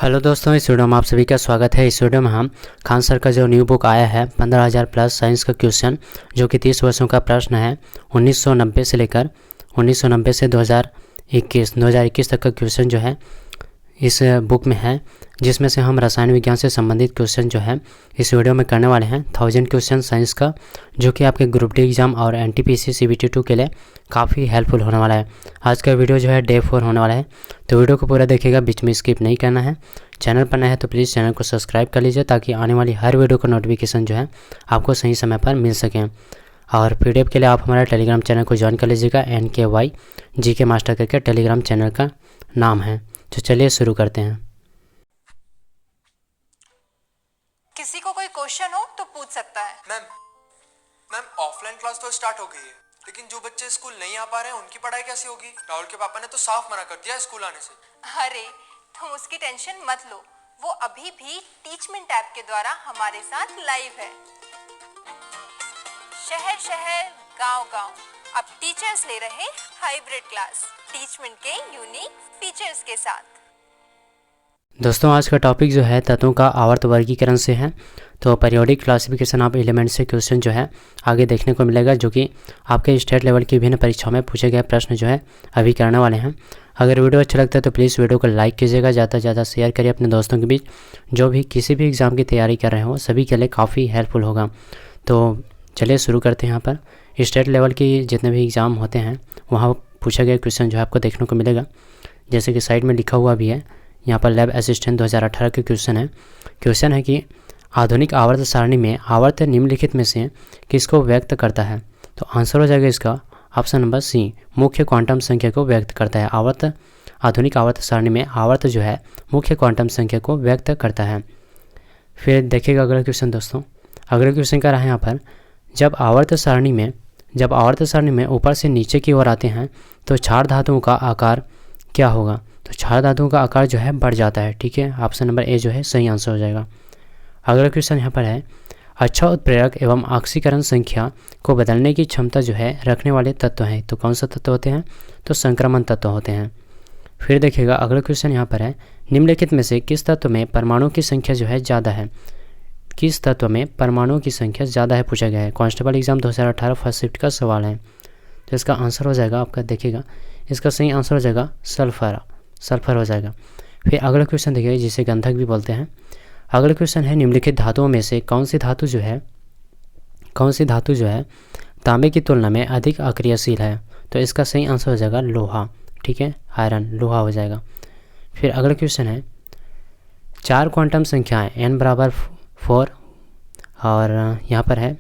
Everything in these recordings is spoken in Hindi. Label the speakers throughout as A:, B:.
A: हेलो दोस्तों, इस वीडियो में आप सभी का स्वागत है। इस वीडियो में हम खान सर का जो न्यू बुक आया है 15,000 प्लस साइंस का क्वेश्चन, जो कि 30 वर्षों का प्रश्न है 1990 से लेकर 1990 से 2021 तक का क्वेश्चन जो है इस बुक में है, जिसमें से हम रसायन विज्ञान से संबंधित क्वेश्चन जो है इस वीडियो में करने वाले हैं 1000 क्वेश्चन साइंस का, जो कि आपके ग्रुप डी एग्जाम और NTPC CBT 2 के लिए काफ़ी हेल्पफुल होने वाला है। आज का वीडियो जो है डे 4 होने वाला है, तो वीडियो को पूरा देखिएगा, बीच में स्किप नहीं करना है। चैनल पर नया है तो प्लीज़ चैनल को सब्सक्राइब कर लीजिए, ताकि आने वाली हर वीडियो का नोटिफिकेशन जो है आपको सही समय पर मिल सकें। और PDF के लिए आप हमारा टेलीग्राम चैनल को ज्वाइन कर लीजिएगा। NKY GK मास्टर करके टेलीग्राम चैनल का नाम है। तो चलिए शुरू करते हैं।
B: किसी को कोई क्वेश्चन हो तो पूछ सकता है।
C: मैम ऑफलाइन क्लास तो स्टार्ट हो गई है, लेकिन जो बच्चे स्कूल नहीं आ पा रहे हैं उनकी पढ़ाई कैसे होगी? राहुल के पापा ने तो साफ मना कर दिया स्कूल आने से।
B: अरे तुम उसकी टेंशन मत लो, वो अभी भी टीचमेंट ऐप के द्वारा हमारे साथ लाइव है। शहर शहर गांव गांव अब टीचर्स ले रहे हाइब्रिड क्लास टीचमेंट के यूनिक फीचर्स के साथ।
A: दोस्तों, आज का टॉपिक जो है तत्वों का आवर्त वर्गीकरण से है। तो पीरियोडिक क्लासिफिकेशन ऑफ एलिमेंट से क्वेश्चन जो है आगे देखने को मिलेगा, जो कि आपके स्टेट लेवल की विभिन्न परीक्षाओं में पूछे गए प्रश्न जो है अभी करने वाले हैं। अगर वीडियो अच्छा लगता है तो प्लीज़ वीडियो को लाइक कीजिएगा, ज़्यादा से ज़्यादा शेयर करिए अपने दोस्तों के बीच, जो भी किसी भी एग्ज़ाम की तैयारी कर रहे हो सभी के लिए काफ़ी हेल्पफुल होगा। तो चलिए शुरू करते हैं। यहाँ पर स्टेट लेवल की जितने भी एग्ज़ाम होते हैं वहाँ पूछा गया क्वेश्चन जो है आपको देखने को मिलेगा, जैसे कि साइड में लिखा हुआ भी है। यहाँ पर लैब असिस्टेंट 2018 के क्वेश्चन है कि आधुनिक आवर्त सारणी में आवर्त निम्नलिखित में से किसको व्यक्त करता है? तो आंसर हो जाएगा इसका ऑप्शन नंबर सी, मुख्य क्वांटम संख्या को व्यक्त करता है। आधुनिक आवर्त सारणी में आवर्त जो है मुख्य क्वांटम संख्या को व्यक्त करता है। फिर देखिएगा अगला क्वेश्चन। दोस्तों, अगला क्वेश्चन क्या रहा है यहाँ पर, जब आवर्त सारणी में ऊपर से नीचे की ओर आते हैं तो क्षार धातुओं का आकार क्या होगा? तो क्षार धातुओं का आकार जो है बढ़ जाता है। ठीक है, ऑप्शन नंबर ए जो है सही आंसर हो जाएगा। अगला क्वेश्चन यहाँ पर है, अच्छा उत्प्रेरक एवं ऑक्सीकरण संख्या को बदलने की क्षमता जो है रखने वाले तत्व हैं। तो कौन सा तत्व होते हैं? तो संक्रमण तत्व होते हैं। फिर देखिएगा अगला क्वेश्चन यहाँ पर है, निम्नलिखित में से किस तत्व में परमाणु की संख्या जो है ज़्यादा है? किस तत्व में परमाणु की संख्या ज़्यादा है पूछा गया है। कांस्टेबल एग्जाम 2018 फर्स्ट शिफ्ट का सवाल है। तो इसका आंसर हो जाएगा आपका, देखिएगा इसका सही आंसर हो जाएगा सल्फर हो जाएगा। फिर अगला क्वेश्चन देखिए, जिसे गंधक भी बोलते हैं। अगला क्वेश्चन है, निम्नलिखित धातुओं में से कौन सी धातु जो है तांबे की तुलना में अधिक अक्रियशील है? तो इसका सही आंसर हो जाएगा लोहा। ठीक है, आयरन, लोहा हो जाएगा। फिर अगला क्वेश्चन है, 4 क्वांटम संख्याएं n बराबर 4 और यहाँ पर है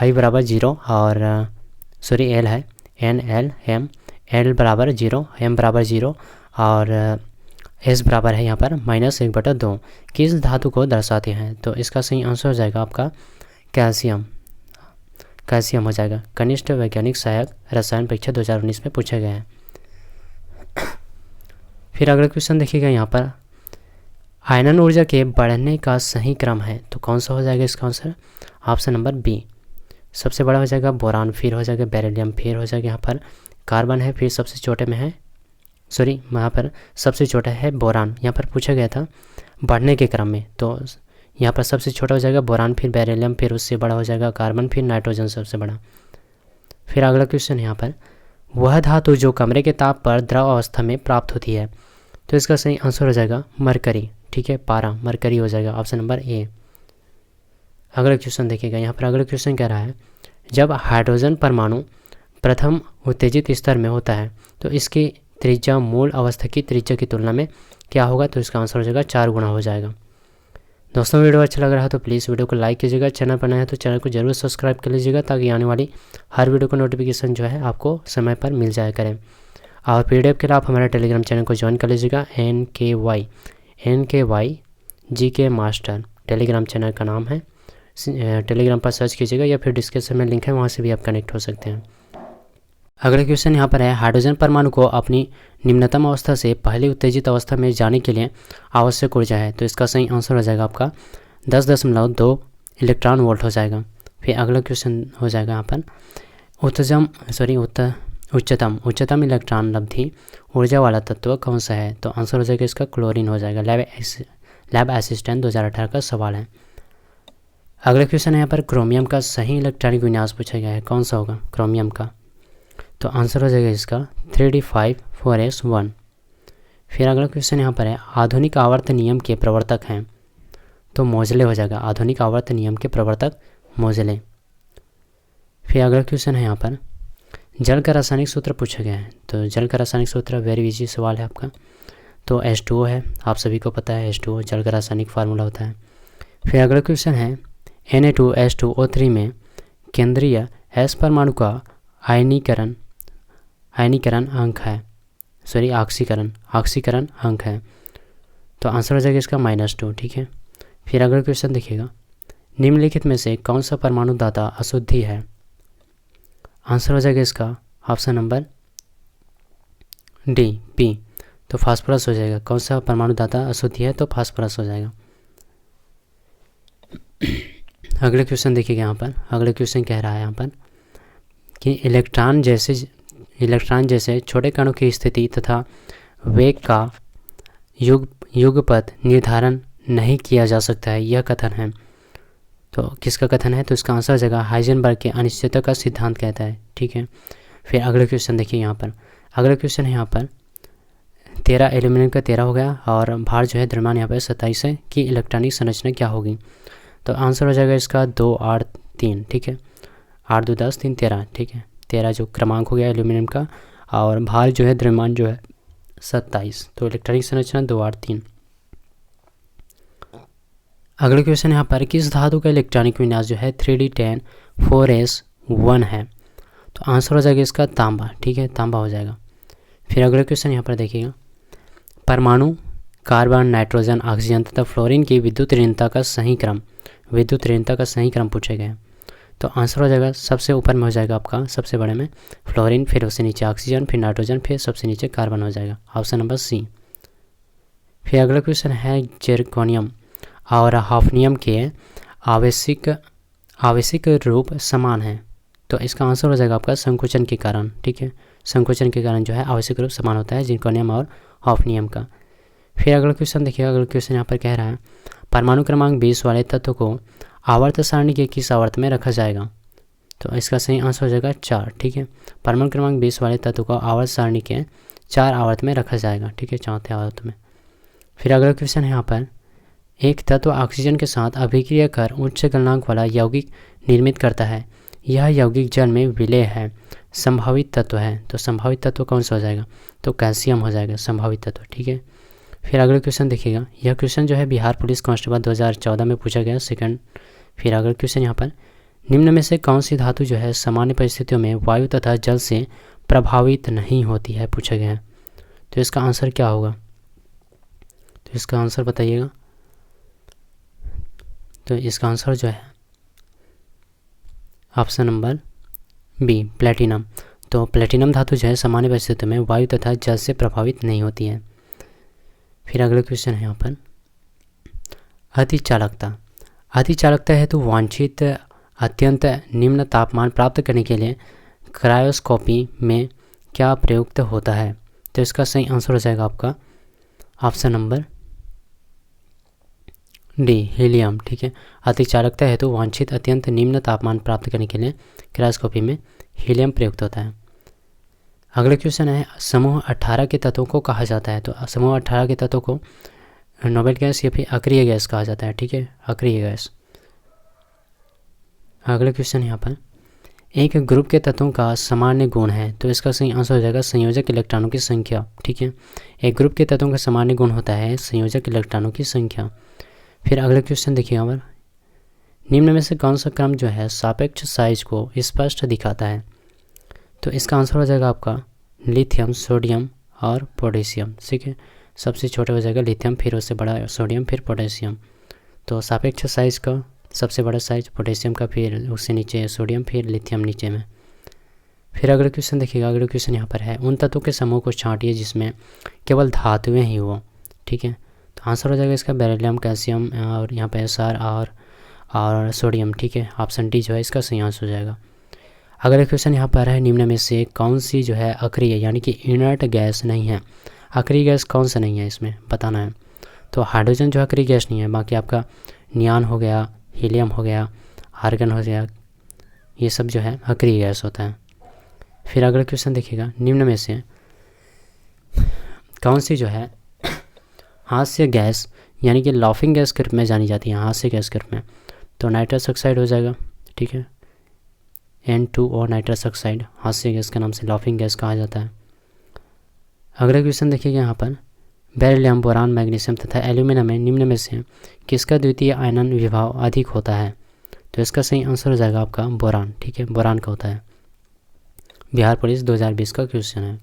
A: i बराबर 0 और L है n l m l बराबर 0 m बराबर 0 और s बराबर है यहाँ पर -1/2 किस धातु को दर्शाते हैं? तो इसका सही आंसर हो जाएगा आपका कैल्शियम हो जाएगा। कनिष्ठ वैज्ञानिक सहायक रसायन परीक्षा 2019 में पूछा गया है। फिर अगला क्वेश्चन देखिएगा, यहाँ पर आयनन ऊर्जा के बढ़ने का सही क्रम है। तो कौन सा हो जाएगा इसका आंसर? ऑप्शन नंबर बी, सबसे बड़ा हो जाएगा बोरान, फिर हो जाएगा बेरिलियम, फिर हो जाएगा यहाँ पर कार्बन है, फिर सबसे छोटे में है यहाँ पर सबसे छोटा है बोरान। यहाँ पर पूछा गया था बढ़ने के क्रम में, तो यहाँ पर सबसे छोटा हो जाएगा बोरान, फिर बेरिलियम, फिर उससे बड़ा हो जाएगा कार्बन, फिर नाइट्रोजन सबसे बड़ा। फिर अगला क्वेश्चन यहाँ पर, वह धातु जो कमरे के ताप पर द्रव अवस्था में प्राप्त होती है। तो इसका सही आंसर हो जाएगा मरकरी। ठीक है, पारा, मरकरी हो जाएगा, ऑप्शन नंबर ए। अगला क्वेश्चन देखिएगा, यहाँ पर अगला क्वेश्चन कह रहा है, जब हाइड्रोजन परमाणु प्रथम उत्तेजित स्तर में होता है तो इसकी त्रिज्या मूल अवस्था की त्रिज्या की तुलना में क्या होगा? तो इसका आंसर हो जाएगा 4 गुना हो जाएगा। दोस्तों, वीडियो अच्छा लग रहा है तो प्लीज़ वीडियो को लाइक कीजिएगा, चैनल पर नया है तो चैनल को जरूर सब्सक्राइब कर लीजिएगा, ताकि आने वाली हर वीडियो का नोटिफिकेशन जो है आपको समय पर मिल जाया करें। और PDF के लिए आप हमारे टेलीग्राम चैनल को ज्वाइन कर लीजिएगा। NKY GK master Telegram channel का नाम है। टेलीग्राम पर सर्च कीजिएगा या फिर डिस्क्रिप्शन में लिंक है, वहाँ से भी आप कनेक्ट हो सकते हैं। अगला क्वेश्चन यहाँ पर है, हाइड्रोजन परमाणु को अपनी निम्नतम अवस्था से पहली उत्तेजित अवस्था में जाने के लिए आवश्यक ऊर्जा है। तो इसका सही आंसर हो जाएगा आपका 10.2 इलेक्ट्रॉन वोल्ट हो जाएगा। फिर अगला क्वेश्चन हो जाएगा यहाँ पर, उच्चतम इलेक्ट्रॉन लब्धि ऊर्जा वाला तत्व कौन सा है? तो आंसर हो जाएगा इसका क्लोरीन हो जाएगा। लैब असिस्टेंट 2018 का सवाल है। अगला क्वेश्चन है यहाँ पर क्रोमियम का सही इलेक्ट्रॉनिक विन्यास पूछा गया है, कौन सा होगा क्रोमियम का? तो आंसर हो जाएगा इसका 3d5 4s1। फिर अगला क्वेश्चन यहाँ पर है आधुनिक आवर्त नियम के प्रवर्तक हैं, तो मोजले हो जाएगा। आधुनिक आवर्त नियम के प्रवर्तक मोजले। फिर अगला क्वेश्चन है यहाँ पर जल का रासायनिक सूत्र पूछा गया है, तो जल का रासायनिक सूत्र वेरी इजी सवाल है आपका। तो H2O है, आप सभी को पता है H2O जल का रासायनिक फार्मूला होता है। फिर अगला क्वेश्चन है Na2H2O3 में केंद्रीय S परमाणु का आयनीकरण अंक है, सॉरी ऑक्सीकरण अंक है, तो आंसर हो जाएगा इसका -2, ठीक है। फिर अगला क्वेश्चन देखिएगा निम्नलिखित में से कौन सा परमाणु दाता अशुद्धि है? आंसर हो जाएगा इसका ऑप्शन नंबर डी पी, तो फास्फोरस हो जाएगा। कौन सा परमाणु दाता अशुद्धि है? तो फास्फोरस हो जाएगा। अगले क्वेश्चन देखिएगा यहाँ पर। अगले क्वेश्चन कह रहा है यहाँ पर कि इलेक्ट्रॉन जैसे छोटे कणों की स्थिति तथा वेग का युगपथ निर्धारण नहीं किया जा सकता है, यह कथन है। तो किसका कथन है? तो इसका आंसर हो जाएगा हाइजेनबर्ग के अनिश्चितता का सिद्धांत कहता है, ठीक है। फिर अगले क्वेश्चन देखिए यहाँ पर। अगला क्वेश्चन है यहाँ पर 13 एल्यूमिनियम का 13 हो गया और भार जो है द्रव्यमान यहाँ पर 27 है कि इलेक्ट्रॉनिक संरचना क्या होगी? तो आंसर हो जाएगा इसका 2 8 3, ठीक है। 8 2 10 3 13, ठीक है। 13 जो क्रमांक हो गया एल्यूमिनियम का और भार जो है द्रव्यमान जो है 27, तो इलेक्ट्रॉनिक संरचना 2 8 3। अगले क्वेश्चन यहाँ पर किस धातु का इलेक्ट्रॉनिक विन्यास जो है 3d10 4s1 है? तो आंसर हो जाएगा इसका तांबा, ठीक है, तांबा हो जाएगा। फिर अगले क्वेश्चन यहाँ पर देखिएगा परमाणु कार्बन नाइट्रोजन ऑक्सीजन तथा फ्लोरीन की विद्युत ऋणता का सही क्रम पूछे गए। तो आंसर हो जाएगा सबसे ऊपर में हो जाएगा आपका सबसे बड़े में फ्लोरीन, फिर उससे नीचे ऑक्सीजन, फिर नाइट्रोजन, फिर सबसे नीचे कार्बन हो जाएगा, ऑप्शन नंबर सी। फिर अगला क्वेश्चन है जिरकोनियम और हाफनियम के आवश्यक रूप समान है, तो इसका आंसर हो जाएगा आपका संकुचन के कारण, ठीक है। संकुचन के कारण जो है आवश्यक रूप समान होता है जिरकोनियम और हाफनियम का। फिर अगला क्वेश्चन देखिएगा। अगला क्वेश्चन यहाँ पर कह रहा है परमाणु क्रमांक 20 वाले तत्व को आवर्त सारणी के किस आवर्त में रखा जाएगा? तो इसका सही आंसर हो जाएगा 4, ठीक है। परमाणु क्रमांक 20 वाले तत्व को आवर्त सारणी के 4 आवर्त में रखा जाएगा, ठीक है, 4थे आवर्त में। फिर अगला क्वेश्चन है यहाँ पर एक तत्व ऑक्सीजन के साथ अभिक्रिया कर उच्च गलनांक वाला यौगिक निर्मित करता है, यह यौगिक जल में विलेय है, संभावित तत्व है, तो संभावित तत्व कौन सा हो जाएगा? तो कैल्शियम हो जाएगा संभावित तत्व, ठीक है। फिर अगला क्वेश्चन देखिएगा। यह क्वेश्चन जो है बिहार पुलिस कांस्टेबल 2014 में पूछा गया सेकंड। फिर अगला क्वेश्चन यहाँ पर निम्न में से कौन सी धातु जो है सामान्य परिस्थितियों में वायु तथा जल से प्रभावित नहीं होती है पूछा गया है, तो इसका आंसर क्या होगा? तो इसका आंसर बताइएगा। तो इसका आंसर जो है ऑप्शन नंबर बी प्लेटिनम। तो प्लेटिनम धातु जो है सामान्य परिस्थितियों में वायु तथा जल से प्रभावित नहीं होती है। फिर अगला क्वेश्चन है यहाँ पर अतिचालकता हेतु वांछित अत्यंत निम्न तापमान प्राप्त करने के लिए क्रायोस्कोपी में क्या प्रयुक्त होता है? तो इसका सही आंसर हो जाएगा आपका ऑप्शन नंबर डी हीलियम, ठीक है। अतिचालकता हेतु वांछित अत्यंत निम्न तापमान प्राप्त करने के लिए क्रायोस्कोपी में हीलियम प्रयुक्त होता है। अगला क्वेश्चन है समूह 18 के तत्वों को कहा जाता है, तो समूह 18 के तत्वों को नोबेल गैस या फिर अक्रिय गैस कहा जाता है, ठीक है, अक्रिय गैस। अगला क्वेश्चन यहाँ पर एक ग्रुप के तत्वों का सामान्य गुण है, तो इसका सही आंसर हो जाएगा संयोजक इलेक्ट्रॉनों की संख्या, ठीक है। एक ग्रुप के तत्वों का सामान्य गुण होता है संयोजक इलेक्ट्रॉनों की संख्या। फिर अगला क्वेश्चन देखिए यहाँ पर निम्न में से कौन सा क्रम जो है सापेक्ष साइज को स्पष्ट दिखाता है? तो इसका आंसर हो जाएगा आपका लिथियम, सोडियम और पोटेशियम, ठीक है। सबसे छोटा हो जाएगा लिथियम, फिर उससे बड़ा सोडियम, फिर पोटेशियम। तो सापेक्ष साइज का सबसे बड़ा साइज पोटेशियम का, फिर उससे नीचे सोडियम, फिर लिथियम नीचे में। फिर अगला क्वेश्चन देखिएगा। अगला क्वेश्चन यहाँ पर है उन तत्वों के समूह को छांटिए जिसमें केवल धातुएं ही हो, ठीक है। तो आंसर हो जाएगा इसका बेरिलियम, कैल्शियम और यहाँ पर SR और सोडियम, ठीक है। ऑप्शन डी जो है इसका सही आंसर हो जाएगा। अगला क्वेश्चन यहाँ पर है, निम्न में से कौन सी जो है अक्रिय यानी कि इनर्ट गैस नहीं है। अक्रिय गैस कौन सा नहीं है इसमें बताना है। तो हाइड्रोजन जो अक्रिय गैस नहीं है, बाकी आपका नियॉन हो गया, हीलियम हो गया, आर्गन हो गया, ये सब जो है अक्रिय गैस होता है। फिर अगला क्वेश्चन देखिएगा, निम्न में से कौन सी जो है हास्य गैस यानी कि लाफिंग गैस के रूप में जानी जाती है, हास्य गैस के रूप में। तो नाइट्रस ऑक्साइड हो जाएगा, ठीक है, N2O नाइट्रस ऑक्साइड हास्य गैस के नाम से लाफिंग गैस कहा जाता है। अगला क्वेश्चन देखिएगा यहाँ पर, बेरिलियम, बोरान, मैग्नीशियम तथा एल्यूमिनियम में निम्न में से किसका द्वितीय आयनन विभव अधिक होता है। तो इसका सही आंसर हो जाएगा आपका बोरान, ठीक है, बोरान का होता है। बिहार पुलिस 2020 का क्वेश्चन है।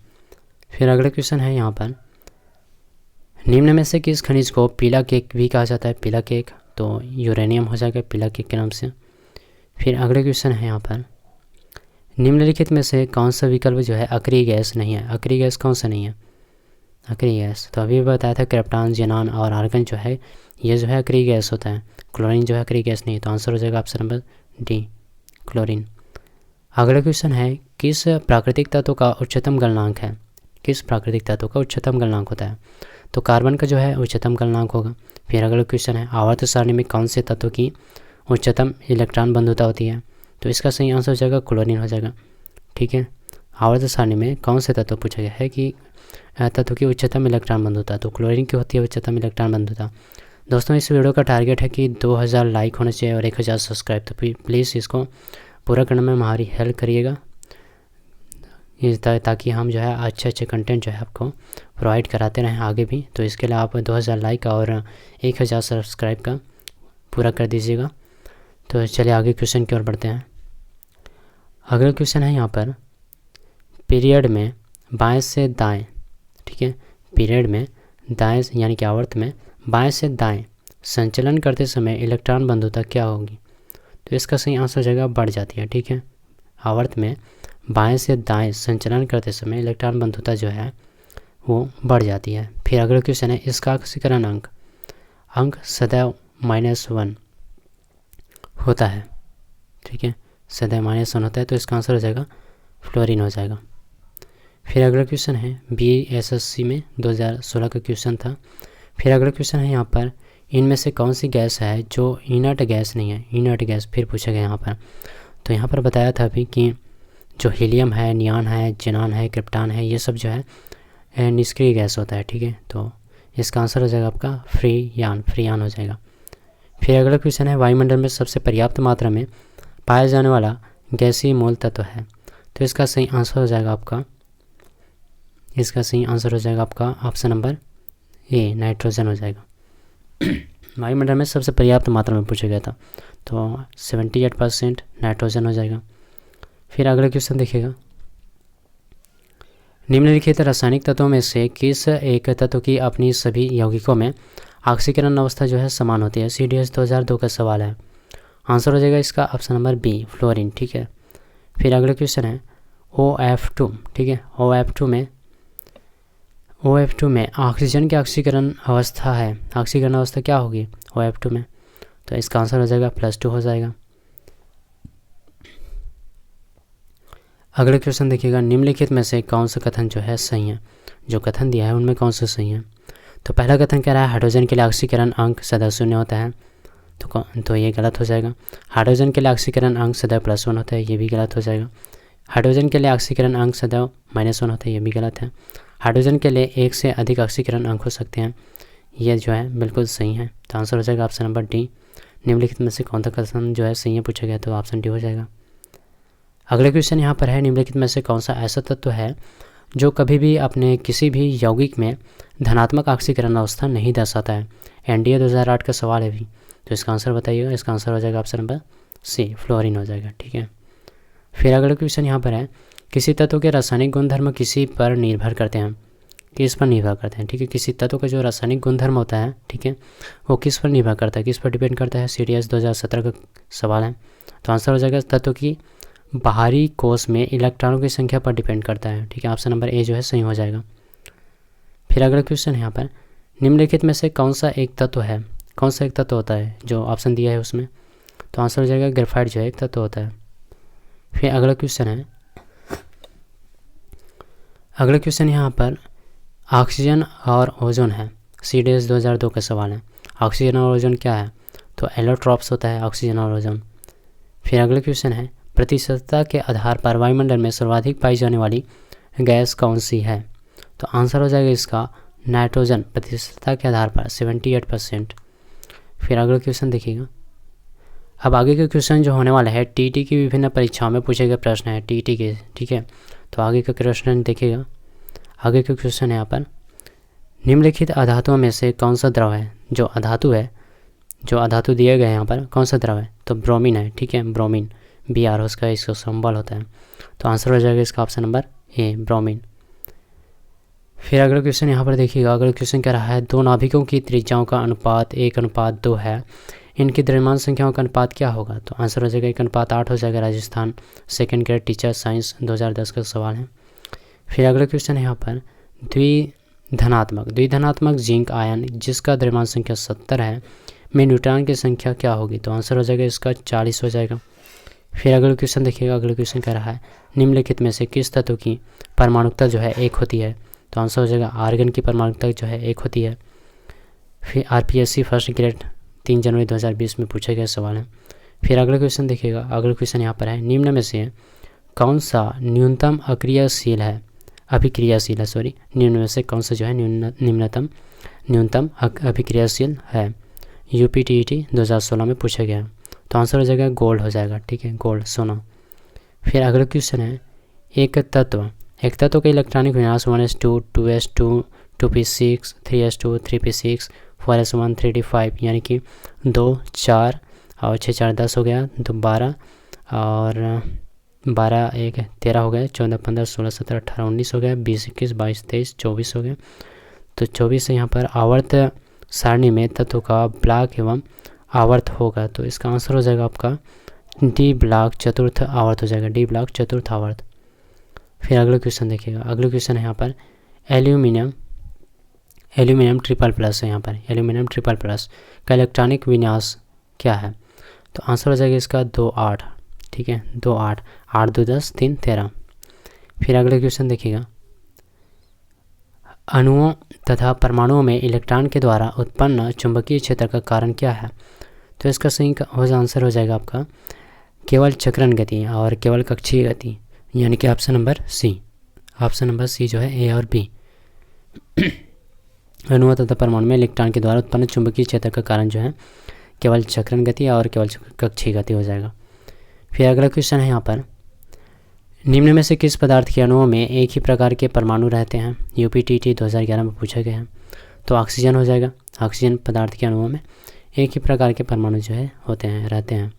A: फिर अगला क्वेश्चन है यहाँ पर, निम्न में से किस खनिज को पीला केक भी कहा जाता है। पीला केक तो यूरेनियम हो जाएगा पीला केक के नाम से। फिर अगला क्वेश्चन है यहाँ पर, निम्नलिखित में से कौन सा विकल्प जो है अक्रिय गैस नहीं है। अक्रिय गैस कौन सा नहीं है अक्रिय गैस। तो अभी बताया था क्रिप्टॉन, ज़ेनॉन और आर्गन जो है ये जो है अक्रिय गैस होता है। क्लोरीन जो है अक्रिय गैस नहीं है। तो आंसर हो जाएगा ऑप्शन नंबर डी, क्लोरीन। अगला क्वेश्चन है, किस प्राकृतिक तत्व का उच्चतम गलनांक है। किस प्राकृतिक तत्व का उच्चतम गलनांक होता है। तो कार्बन का जो है उच्चतम गलनांक होगा। फिर अगला क्वेश्चन है, आवर्त सारणी में कौन से तत्व की उच्चतम इलेक्ट्रॉन बंधुता होती है। तो इसका सही आंसर हो जाएगा क्लोरीन हो जाएगा, ठीक है। आवर्त सारणी में कौन से तत्व पूछा गया है कि तत्व की उच्चतम इलेक्ट्रॉन बंधुता, तो क्लोरीन की होती है उच्चतम इलेक्ट्रॉन बंधुता। दोस्तों इस वीडियो का टारगेट है कि 2000 लाइक होने चाहिए और 1000 सब्सक्राइब। तो प्लीज़ इसको पूरा करने में हमारी हेल्प करिएगा, ताकि हम जो है अच्छे कंटेंट जो है आपको प्रोवाइड कराते रहें आगे भी। तो इसके लिए आप 2000 लाइक और 1000 सब्सक्राइब का पूरा कर दीजिएगा। तो चलिए आगे क्वेश्चन की ओर बढ़ते हैं। अगला क्वेश्चन है यहाँ पर, पीरियड में बाएं से दाएं, ठीक है, पीरियड में दाएं यानी कि आवर्त में बाएं से दाएं संचलन करते समय इलेक्ट्रॉन बंधुता क्या होगी। तो इसका सही आंसर हो जाएगा बढ़ जाती है, ठीक है। आवर्त में बाएं से दाएं संचलन करते समय इलेक्ट्रॉन बंधुता जो है वो बढ़ जाती है। फिर अगला क्वेश्चन है, इसका ऑक्सीकरण अंक सदैव -1 होता है, ठीक है, सदैव -1 होता है। तो इसका आंसर हो जाएगा फ्लोरीन हो जाएगा। फिर अगला क्वेश्चन है, BSSC में 2016 का क्वेश्चन था। फिर अगला क्वेश्चन है यहाँ पर, इनमें से कौन सी गैस है जो इनर्ट गैस नहीं है। इनर्ट गैस फिर पूछा गया यहाँ पर। तो यहाँ पर बताया था अभी कि जो हीलियम है, नियॉन है, ज़ेनॉन है, क्रिप्टॉन है, ये सब जो है निष्क्रिय गैस होता है, ठीक है। तो इसका आंसर हो जाएगा आपका फ्रीयान हो जाएगा। फिर अगला क्वेश्चन है, वायुमंडल में सबसे पर्याप्त मात्रा में पाया जाने वाला गैसीय मूल तत्व है। तो इसका सही आंसर हो जाएगा आपका ऑप्शन नंबर ए, नाइट्रोजन हो जाएगा। वायुमंडल में सबसे पर्याप्त मात्रा में पूछा गया था, तो 78% नाइट्रोजन हो जाएगा। फिर अगला क्वेश्चन देखिएगा, निम्नलिखित रासायनिक तत्वों में से किस एक तत्व की अपनी सभी यौगिकों में ऑक्सीकरण अवस्था जो है समान होती है। CDS 2002 का सवाल है। आंसर हो जाएगा इसका ऑप्शन नंबर बी, फ्लोरीन, ठीक है। फिर अगला क्वेश्चन है, OF2, ठीक है, OF2 में ऑक्सीजन की ऑक्सीकरण अवस्था है। ऑक्सीकरण अवस्था क्या होगी OF2 में। तो इसका आंसर हो जाएगा +2 हो जाएगा। अगला क्वेश्चन देखिएगा, निम्नलिखित में से कौन सा कथन जो है सही है। जो कथन दिया है उनमें कौन सा सही है। तो पहला कथन कह रहा है, हाइड्रोजन के लिए ऑक्सीकरण अंक सदैव 0 होता है। तो ये गलत हो जाएगा। हाइड्रोजन के लिए ऑक्सीकरण अंक सदैव +1 होता है, ये भी गलत हो जाएगा। हाइड्रोजन के लिए ऑक्सीकरण अंक सदैव -1 होता है, ये भी गलत है। हाइड्रोजन के लिए 1 से अधिक ऑक्सीकरण अंक हो सकते हैं, ये जो है बिल्कुल सही है। तो आंसर हो जाएगा ऑप्शन नंबर डी। निम्नलिखित में से कौन सा कथन जो है सही है पूछा गया, तो ऑप्शन डी हो जाएगा। अगला क्वेश्चन यहाँ पर है, निम्नलिखित में से कौन सा ऐसा तत्व है जो कभी भी अपने किसी भी यौगिक में धनात्मक ऑक्सीकरण अवस्था नहीं दर्शाता है। NDA 2008 का सवाल है भी। तो इसका आंसर बताइएगा। इसका आंसर हो जाएगा ऑप्शन नंबर सी, फ्लोरीन हो जाएगा, ठीक है। फिर अगला क्वेश्चन यहाँ पर है, किसी तत्व के रासायनिक गुणधर्म किसी पर निर्भर करते हैं। किस पर निर्भर करते हैं, ठीक है। किसी तत्व का जो रासायनिक गुणधर्म होता है, ठीक है, वो किस पर निर्भर करता है, किस पर डिपेंड करता है। CDS 2017 का सवाल है। तो आंसर हो जाएगा तत्व की बाहरी कोश में इलेक्ट्रॉनों की संख्या पर डिपेंड करता है, ठीक है। ऑप्शन नंबर ए जो है सही हो जाएगा। फिर अगला क्वेश्चन यहाँ पर, निम्नलिखित में से कौन सा एक तत्व होता है जो ऑप्शन दिया है उसमें। तो आंसर हो जाएगा ग्रेफाइट जो है एक तत्व होता है, फिर अगला क्वेश्चन है, अगला क्वेश्चन यहाँ पर ऑक्सीजन और ओजोन है। CDS 2002 का सवाल है। ऑक्सीजन और ओजोन क्या है? तो एलोट्रॉप्स होता है ऑक्सीजन और ओजोन। फिर अगला क्वेश्चन है, प्रतिशतता के आधार पर वायुमंडल में सर्वाधिक पाई जाने वाली गैस कौन सी है? तो आंसर हो जाएगा इसका नाइट्रोजन, प्रतिशतता के आधार पर 78%। फिर अगला क्वेश्चन देखिएगा। अब आगे के क्वेश्चन जो होने वाला है TET की विभिन्न परीक्षाओं में पूछे गए प्रश्न है TET के, ठीक है। तो आगे का क्वेश्चन देखिएगा। आगे का क्वेश्चन है यहाँ पर, निम्नलिखित अधातुओं में से कौन सा द्रव है? जो अधातु है, जो अधातु दिए गए हैं यहाँ पर, कौन सा द्रव है? तो ब्रोमीन है, ठीक है। ब्रोमीन, Br उसका इसका सिंबल होता है। तो आंसर हो जाएगा इसका ऑप्शन नंबर ए, ब्रोमीन। फिर अगला क्वेश्चन यहाँ पर देखिएगा। अगला क्वेश्चन कह रहा है, दो नाभिकों की त्रिज्याओं का अनुपात 1:2 है, इनकी द्रव्यमान संख्याओं का अनुपात क्या होगा? तो आंसर हो जाएगा 1:8 हो जाएगा। Rajasthan second grade teacher science 2010 का सवाल है। फिर अगला क्वेश्चन है यहाँ पर, द्विधनात्मक जिंक आयन जिसका द्रव्यमान संख्या 70 है में न्यूट्रॉन की संख्या क्या होगी? तो आंसर हो जाएगा इसका 40 हो जाएगा। फिर अगला क्वेश्चन देखिएगा। अगला क्वेश्चन कह रहा है, निम्नलिखित में से किस तत्व की परमाणुकता जो है 1 होती है? तो आंसर हो जाएगा आर्गन की परमाणुकता जो है 1 होती है। फिर RPSC फर्स्ट ग्रेड 3 जनवरी 2020 में पूछा गया सवाल है। फिर अगला क्वेश्चन देखिएगा। अगला क्वेश्चन यहाँ पर है, निम्न में से कौन सा न्यूनतम अभिक्रियाशील है? निम्न में से कौन सा जो है न्यूनतम अभिक्रियाशील है? UPTET 2016 में पूछा गया। तो आंसर हो जाएगा गोल्ड हो जाएगा, ठीक है, गोल्ड, सोना। फिर अगला क्वेश्चन है, एक तत्व का इलेक्ट्रॉनिक विन्यास 1s2 2s2 2p6 3s2 3p6 4s1 3d5 यानी कि 2 4 और 6 4 10 हो गया, 2 12 और 12 1 13 हो गया, 14 15 16 17 18 19 हो गया, 20 21 22 23 24 हो गया। तो 24 से यहाँ पर आवर्त सारणी में तत्व का ब्लॉक एवं आवर्त होगा। तो इसका आंसर हो जाएगा आपका D ब्लॉक चतुर्थ आवर्त हो जाएगा, D ब्लॉक चतुर्थ आवर्त। फिर अगला क्वेश्चन देखिएगा। अगला क्वेश्चन है यहाँ पर, एल्यूमिनियम ट्रिपल+ है यहाँ पर, एल्यूमिनियम ट्रिपल+ का इलेक्ट्रॉनिक विन्यास क्या है? तो आंसर हो जाएगा इसका 2 8, ठीक है, 2 8 8 2 10 3 13। फिर अगला क्वेश्चन देखिएगा, अणुओं तथा परमाणुओं में इलेक्ट्रॉन के द्वारा उत्पन्न चुंबकीय क्षेत्र का कारण क्या है? तो इसका सही आंसर हो जाएगा आपका केवल चक्रण गति और केवल कक्षीय गति, यानी कि ऑप्शन नंबर सी जो है A और B। अणुओं तथा परमाणु में इलेक्ट्रॉन के द्वारा उत्पन्न चुंबकीय क्षेत्र का कारण जो है केवल चक्रण गति और केवल कक्षीय गति हो जाएगा। फिर अगला क्वेश्चन है यहाँ पर, निम्न में से किस पदार्थ के अणुओं में एक ही प्रकार के परमाणु रहते हैं? UPTET 2011 में पूछा गया है। तो ऑक्सीजन हो जाएगा। ऑक्सीजन पदार्थ के अणुओं में एक ही प्रकार के परमाणु जो है रहते हैं।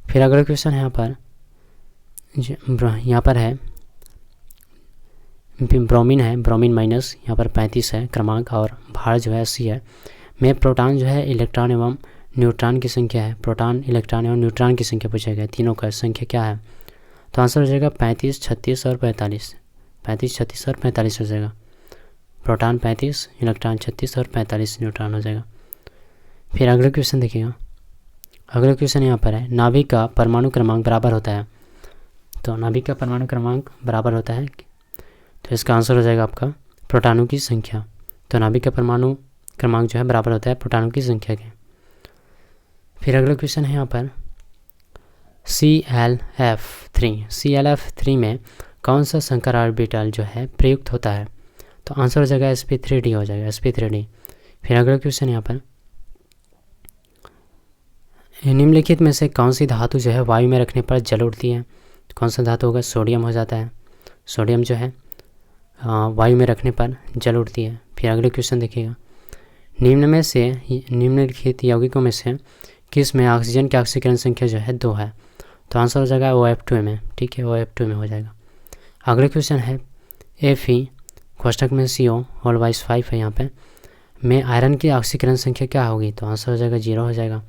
A: फिर अगला क्वेश्चन है यहाँ पर है ब्रोमीन है, ब्रोमीन माइनस यहाँ पर 35 है क्रमांक और भार जो है 80 है, में प्रोटॉन जो है इलेक्ट्रॉन एवं न्यूट्रॉन की संख्या है। प्रोटॉन, इलेक्ट्रॉन एवं न्यूट्रॉन की संख्या पूछा गया, तीनों का संख्या क्या है? तो आंसर हो जाएगा 35 36 और 45, 35 36 और 45 हो जाएगा। प्रोटॉन 35, इलेक्ट्रॉन 36 और 45 न्यूट्रॉन हो जाएगा। फिर अगला क्वेश्चन देखिएगा। अगला क्वेश्चन यहाँ पर है, नाभिक का परमाणु क्रमांक बराबर होता है। तो नाभिक का परमाणु क्रमांक बराबर होता है, तो इसका आंसर हो जाएगा आपका प्रोटॉनों की संख्या। तो नाभिक का परमाणु क्रमांक जो है बराबर होता है प्रोटॉनों की संख्या के। फिर अगला क्वेश्चन है यहाँ पर, ClF3 में कौन सा संकर ऑर्बिटल जो है प्रयुक्त होता है? तो आंसर हो जाएगा sp3d हो जाएगा, sp3d। फिर अगला क्वेश्चन यहाँ पर, निम्नलिखित में से कौन सी धातु जो है वायु में रखने पर जल उठती है? कौन सा धातु होगा? सोडियम हो जाता है। सोडियम जो है वायु में रखने पर जल उठती है। फिर अगले क्वेश्चन देखिएगा, निम्नलिखित यौगिकों में से किस में ऑक्सीजन की ऑक्सीकरण संख्या जो है 2 है? तो आंसर हो जाएगा OF2 में, ठीक है, OF2 में हो जाएगा। अगले क्वेश्चन है, Fe कोष्ठक में CO होल वाइज 5 है यहाँ पे, में आयरन की ऑक्सीकरण संख्या क्या होगी? तो आंसर हो जाएगा 0 हो जाएगा।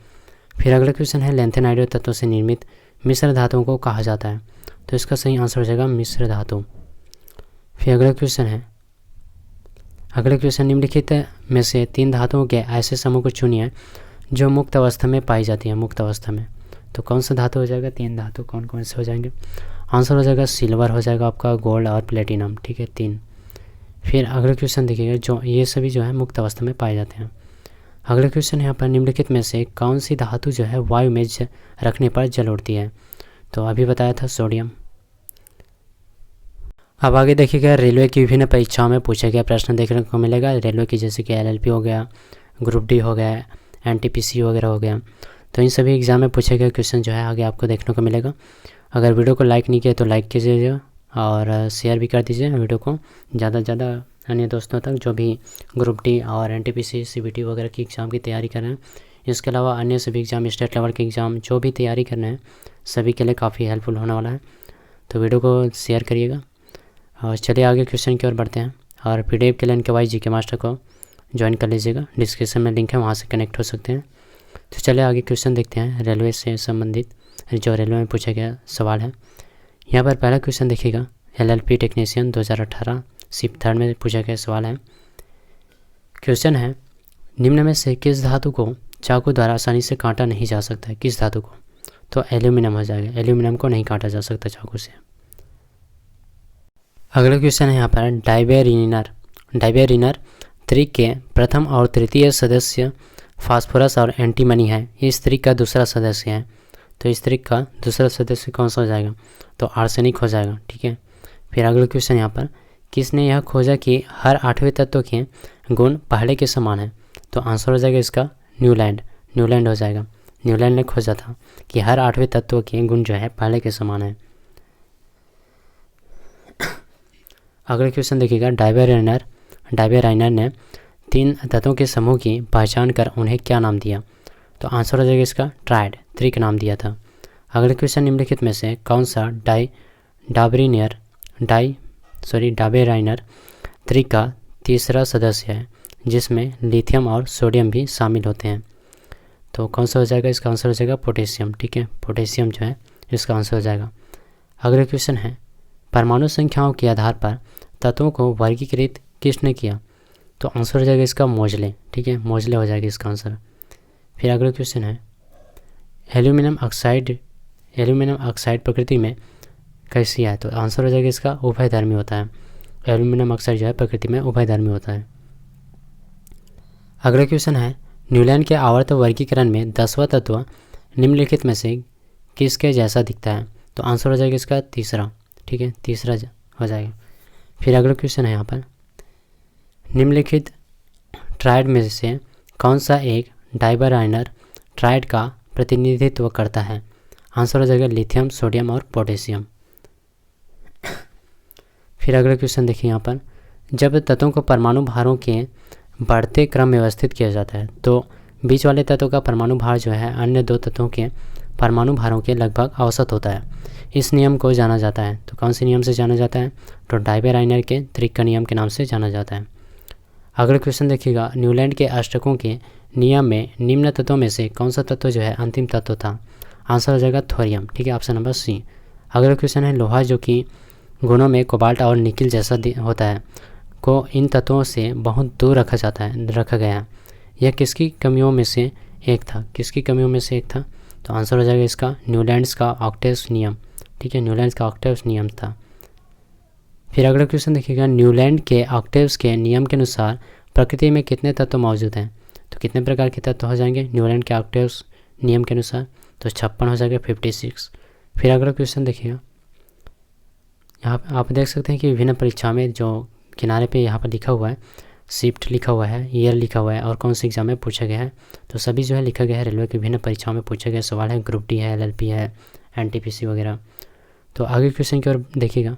A: फिर अगला क्वेश्चन है, लैंथेनाइडो तत्वों से निर्मित मिश्र धातुओं को कहा जाता है? तो इसका सही आंसर हो जाएगा मिश्र धातु। फिर अगला क्वेश्चन है, निम्नलिखित में से 3 धातुओं के ऐसे समूह को चुनिए जो मुक्त अवस्था में पाई जाती है, मुक्त अवस्था में। तो कौन सा धातु हो जाएगा, 3 धातु कौन कौन से हो जाएंगे। आंसर हो जाएगा सिल्वर हो जाएगा आपका, गोल्ड और प्लेटिनम, ठीक है 3। फिर अगला क्वेश्चन देखिएगा, जो ये सभी जो है मुक्त अवस्था में पाए जाते हैं। अगला क्वेश्चन यहाँ पर निम्नलिखित में से कौन सी धातु जो है वायु में रखने पर जल उठती है। तो अभी बताया था सोडियम। अब आगे देखिएगा रेलवे की विभिन्न परीक्षाओं में पूछा गया प्रश्न देखने को मिलेगा। रेलवे की जैसे कि LLP हो गया, ग्रुप डी हो गया, NTPC वगैरह हो गया, तो इन सभी एग्जाम में पूछे गए क्वेश्चन जो है आगे आपको देखने को मिलेगा। अगर वीडियो को लाइक नहीं किया तो लाइक कीजिएगा और शेयर भी कर दीजिए वीडियो को ज़्यादा से ज़्यादा अन्य दोस्तों तक जो भी ग्रुप डी और NTPC CBT वगैरह की एग्ज़ाम की तैयारी कर रहे हैं। इसके अलावा अन्य सभी एग्ज़ाम, स्टेट लेवल के एग्ज़ाम जो भी तैयारी कर रहे हैं सभी के लिए काफ़ी हेल्पफुल होने वाला है, तो वीडियो को शेयर करिएगा। और चलिए आगे क्वेश्चन की ओर बढ़ते हैं। और PDF के लिए NKY GK मास्टर को ज्वाइन कर लीजिएगा, डिस्क्रिप्शन में लिंक है, वहाँ से कनेक्ट हो सकते हैं। तो चलिए आगे क्वेश्चन देखते हैं रेलवे से संबंधित जो रेलवे में पूछा गया सवाल है। यहाँ पर पहला क्वेश्चन देखिएगा, LLP टेक्नीशियन 2018 शिफ्ट 3 में पूछा गया सवाल है। क्वेश्चन है, निम्न में से किस धातु को चाकू द्वारा आसानी से काटा नहीं जा सकता है, किस धातु को। तो एल्यूमिनियम हो जाएगा, एल्यूमिनियम को नहीं काटा जा सकता चाकू से। अगला क्वेश्चन है यहाँ पर डाइबेरिनर त्रिक के प्रथम और तृतीय सदस्य फास्फोरस और एंटीमनी है, इस त्रिक का दूसरा सदस्य है। तो इस त्रिक का दूसरा सदस्य कौन सा हो जाएगा, तो आर्सेनिक हो जाएगा, ठीक है। फिर अगला क्वेश्चन यहाँ पर, किसने यह खोजा कि हर 8वें तत्व के गुण पहले के समान है। तो आंसर हो जाएगा इसका न्यूलैंड हो जाएगा। न्यूलैंड ने खोजा था कि हर 8वें तत्व के गुण जो है पहले के समान है। अगला क्वेश्चन देखिएगा, डाइबेराइनर ने 3 तत्वों के समूह की पहचान कर उन्हें क्या नाम दिया। तो आंसर हो जाएगा इसका ट्राइड, त्रिक नाम दिया था। अगला क्वेश्चन, निम्नलिखित में से कौन सा डाइबेराइनर त्रिक का तीसरा सदस्य है जिसमें लिथियम और सोडियम भी शामिल होते हैं। तो कौन सा हो जाएगा, इसका आंसर हो जाएगा पोटेशियम, ठीक है। पोटेशियम जो है इसका आंसर हो जाएगा। अगला क्वेश्चन है, परमाणु संख्याओं के आधार पर तत्वों को वर्गीकृत किसने किया। तो आंसर हो जाएगा इसका मोजले, ठीक है, मोजले हो जाएगा इसका आंसर। फिर अगला क्वेश्चन है, एल्यूमिनियम ऑक्साइड प्रकृति में कैसी है। तो आंसर हो जाएगा इसका उभयधर्मी होता है। एल्यूमिनियम ऑक्साइड जो है प्रकृति में उभयधर्मी होता है। अगला क्वेश्चन है, न्यूलैंड के आवर्त वर्गीकरण में 10वां तत्व निम्नलिखित में से किसके जैसा दिखता है। तो आंसर हो जाएगा इसका तीसरा, ठीक है, तीसरा हो जाएगा। फिर अगला क्वेश्चन है यहाँ पर, निम्नलिखित ट्राइड में से कौन सा एक डाइबेराइनर ट्राइड का प्रतिनिधित्व करता है। आंसर हो जाएगा लिथियम, सोडियम और पोटेशियम। फिर अगला क्वेश्चन देखिए यहाँ पर, जब तत्वों को परमाणु भारों के बढ़ते क्रम में व्यवस्थित किया जाता है तो बीच वाले तत्व का परमाणु भार जो है अन्य 2 तत्वों के परमाणु भारों के लगभग औसत होता है। इस नियम को जाना जाता है। तो कौन से नियम से जाना जाता है, तो डाइबेराइनर के त्रिक का नियम के नाम से जाना जाता है। अगला क्वेश्चन देखिएगा, न्यूलैंड के अष्टकों के नियम में निम्न तत्वों में से कौन सा तत्व जो है अंतिम तत्व था। आंसर हो जाएगा थोरियम, ठीक है, ऑप्शन नंबर सी। अगला क्वेश्चन है, लोहा जो कि गुणों में कोबाल्ट और निकिल जैसा होता है को इन तत्वों से बहुत दूर रखा गया। यह किसकी कमियों में से एक था, किसकी कमियों में से एक था। तो आंसर हो जाएगा इसका न्यूलैंड्स का ऑक्टेव्स नियम, ठीक है, न्यूलैंड्स का ऑक्टेव्स नियम था। फिर अगला क्वेश्चन देखिएगा, न्यूलैंड के ऑक्टेव्स के नियम के अनुसार प्रकृति में कितने तत्व मौजूद हैं। तो कितने प्रकार के तत्व हो जाएंगे न्यूलैंड के ऑक्टेव्स नियम के अनुसार, तो 56 हो जाएगा, 56। फिर अगला क्वेश्चन देखिएगा, यहाँ पर आप देख सकते हैं कि विभिन्न परीक्षा में जो किनारे पे यहाँ पर लिखा हुआ है, शिफ्ट लिखा हुआ है, ईयर लिखा हुआ है और कौन से एग्जाम में पूछा गया है। तो सभी जो है लिखा गया है रेलवे की विभिन्न परीक्षाओं में पूछा गया सवाल है, ग्रुप डी है, LLP है, NTPC वगैरह। तो आगे क्वेश्चन की ओर देखिएगा,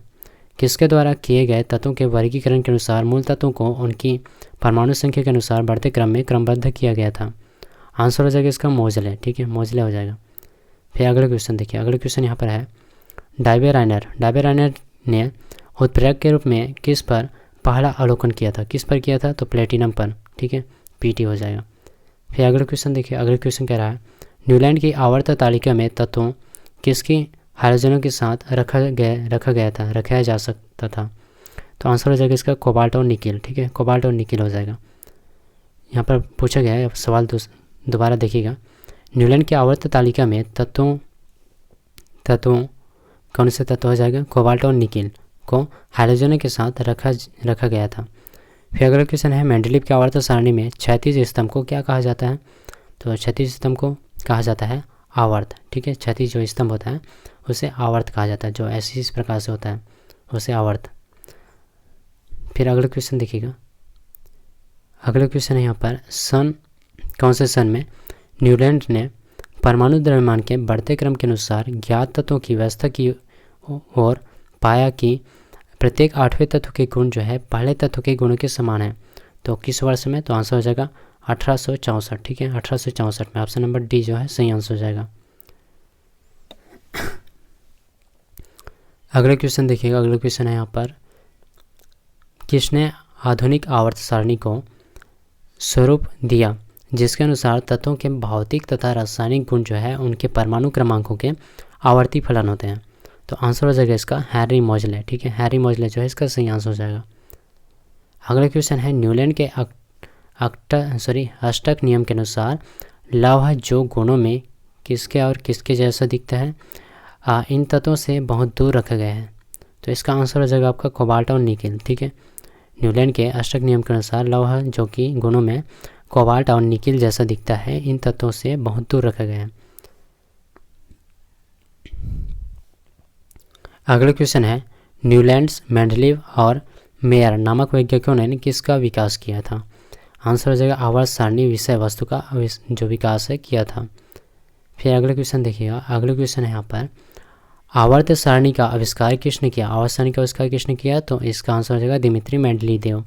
A: किसके द्वारा किए गए तत्वों के वर्गीकरण के अनुसार मूल तत्वों को उनकी परमाणु संख्या के अनुसार बढ़ते क्रम में क्रमबद्ध किया गया था। आंसर हो जाएगा इसका मोजले, ठीक है, मोजले हो जाएगा। फिर अगला क्वेश्चन देखिए, अगला क्वेश्चन यहाँ पर है, डाइबेराइनर ने उत्प्रेरक के रूप में किस पर पहला अवलोकन किया था, किस पर किया था। तो प्लेटिनम पर, ठीक है, PT हो जाएगा। फिर अगला क्वेश्चन देखिए, अगला क्वेश्चन कह रहा है, न्यूलैंड की आवर्त तालिका में तत्वों किसकी हाइड्रोजनों के साथ रखाया जा सकता था। तो आंसर हो जाएगा इसका कोबाल्ट और निकिल, ठीक है, कोबाल्ट और निकिल हो जाएगा। यहाँ पर पूछा गया है सवाल दोबारा देखिएगा, न्यूलैंड की आवर्त तालिका में तत्वों तत्वों, कौन से तत्व हो जाएगा, कोबाल्ट और निकिल को हाइड्रोजन के साथ रखा गया था। फिर अगला क्वेश्चन है मेंडलीव की आवर्त सारणी में क्षैतिज स्तंभ को क्या कहा जाता है, तो क्षैतिज स्तंभ को कहा जाता है आवर्त। ठीक है, क्षैतिज जो स्तंभ होता है उसे आवर्त कहा जाता है, जो ऐसे इस प्रकार से होता है उसे आवर्त। फिर अगला क्वेश्चन देखिएगा, अगला क्वेश्चन है यहाँ पर सन, कौन से सन में न्यूलैंड ने परमाणु द्रव्यमान के बढ़ते क्रम के अनुसार ज्ञात तत्वों की व्यवस्था की और पाया कि प्रत्येक 8वें तत्व के गुण जो है पहले तत्व के गुणों के समान है। तो किस वर्ष में, तो आंसर हो जाएगा 1864। ठीक है, 1864 में ऑप्शन नंबर डी जो है सही आंसर हो जाएगा। अगला क्वेश्चन देखिएगा, अगला क्वेश्चन है यहाँ पर किसने आधुनिक आवर्त सारणी को स्वरूप दिया जिसके अनुसार तत्वों के भौतिक तथा रासायनिक गुण जो है उनके परमाणु क्रमांकों के आवर्ती फलन होते हैं। तो आंसर हो जाएगा इसका हैरी मोजले। ठीक है, हैरी मोजले जो है इसका सही आंसर हो जाएगा। अगला क्वेश्चन है न्यूलैंड के अष्टक नियम के अनुसार लौह जो गुणों में किसके और किसके जैसा दिखता है, इन तत्वों से बहुत दूर रखा गया है। तो इसका आंसर हो जाएगा आपका कोबाल्ट और निकिल। ठीक है, न्यूलैंड के अष्टक नियम के अनुसार लौह जो कि गुणों में कोबाल्ट और निकिल जैसा दिखता है, इन तत्वों से बहुत दूर रखा गया है। अगला क्वेश्चन है न्यूलैंड्स, मेंडलीव और मेयर नामक वैज्ञानिकों ने किसका विकास किया था। आंसर हो जाएगा आवर्त सारणी विषय वस्तु का जो विकास है किया था। फिर अगला क्वेश्चन देखिएगा, अगला क्वेश्चन है यहाँ पर आवर्त सारणी का आविष्कार किसने किया, आवर्त सारणी का आविष्कार किसने किया, तो इसका आंसर हो जाएगा दिमित्री मेंडलीव,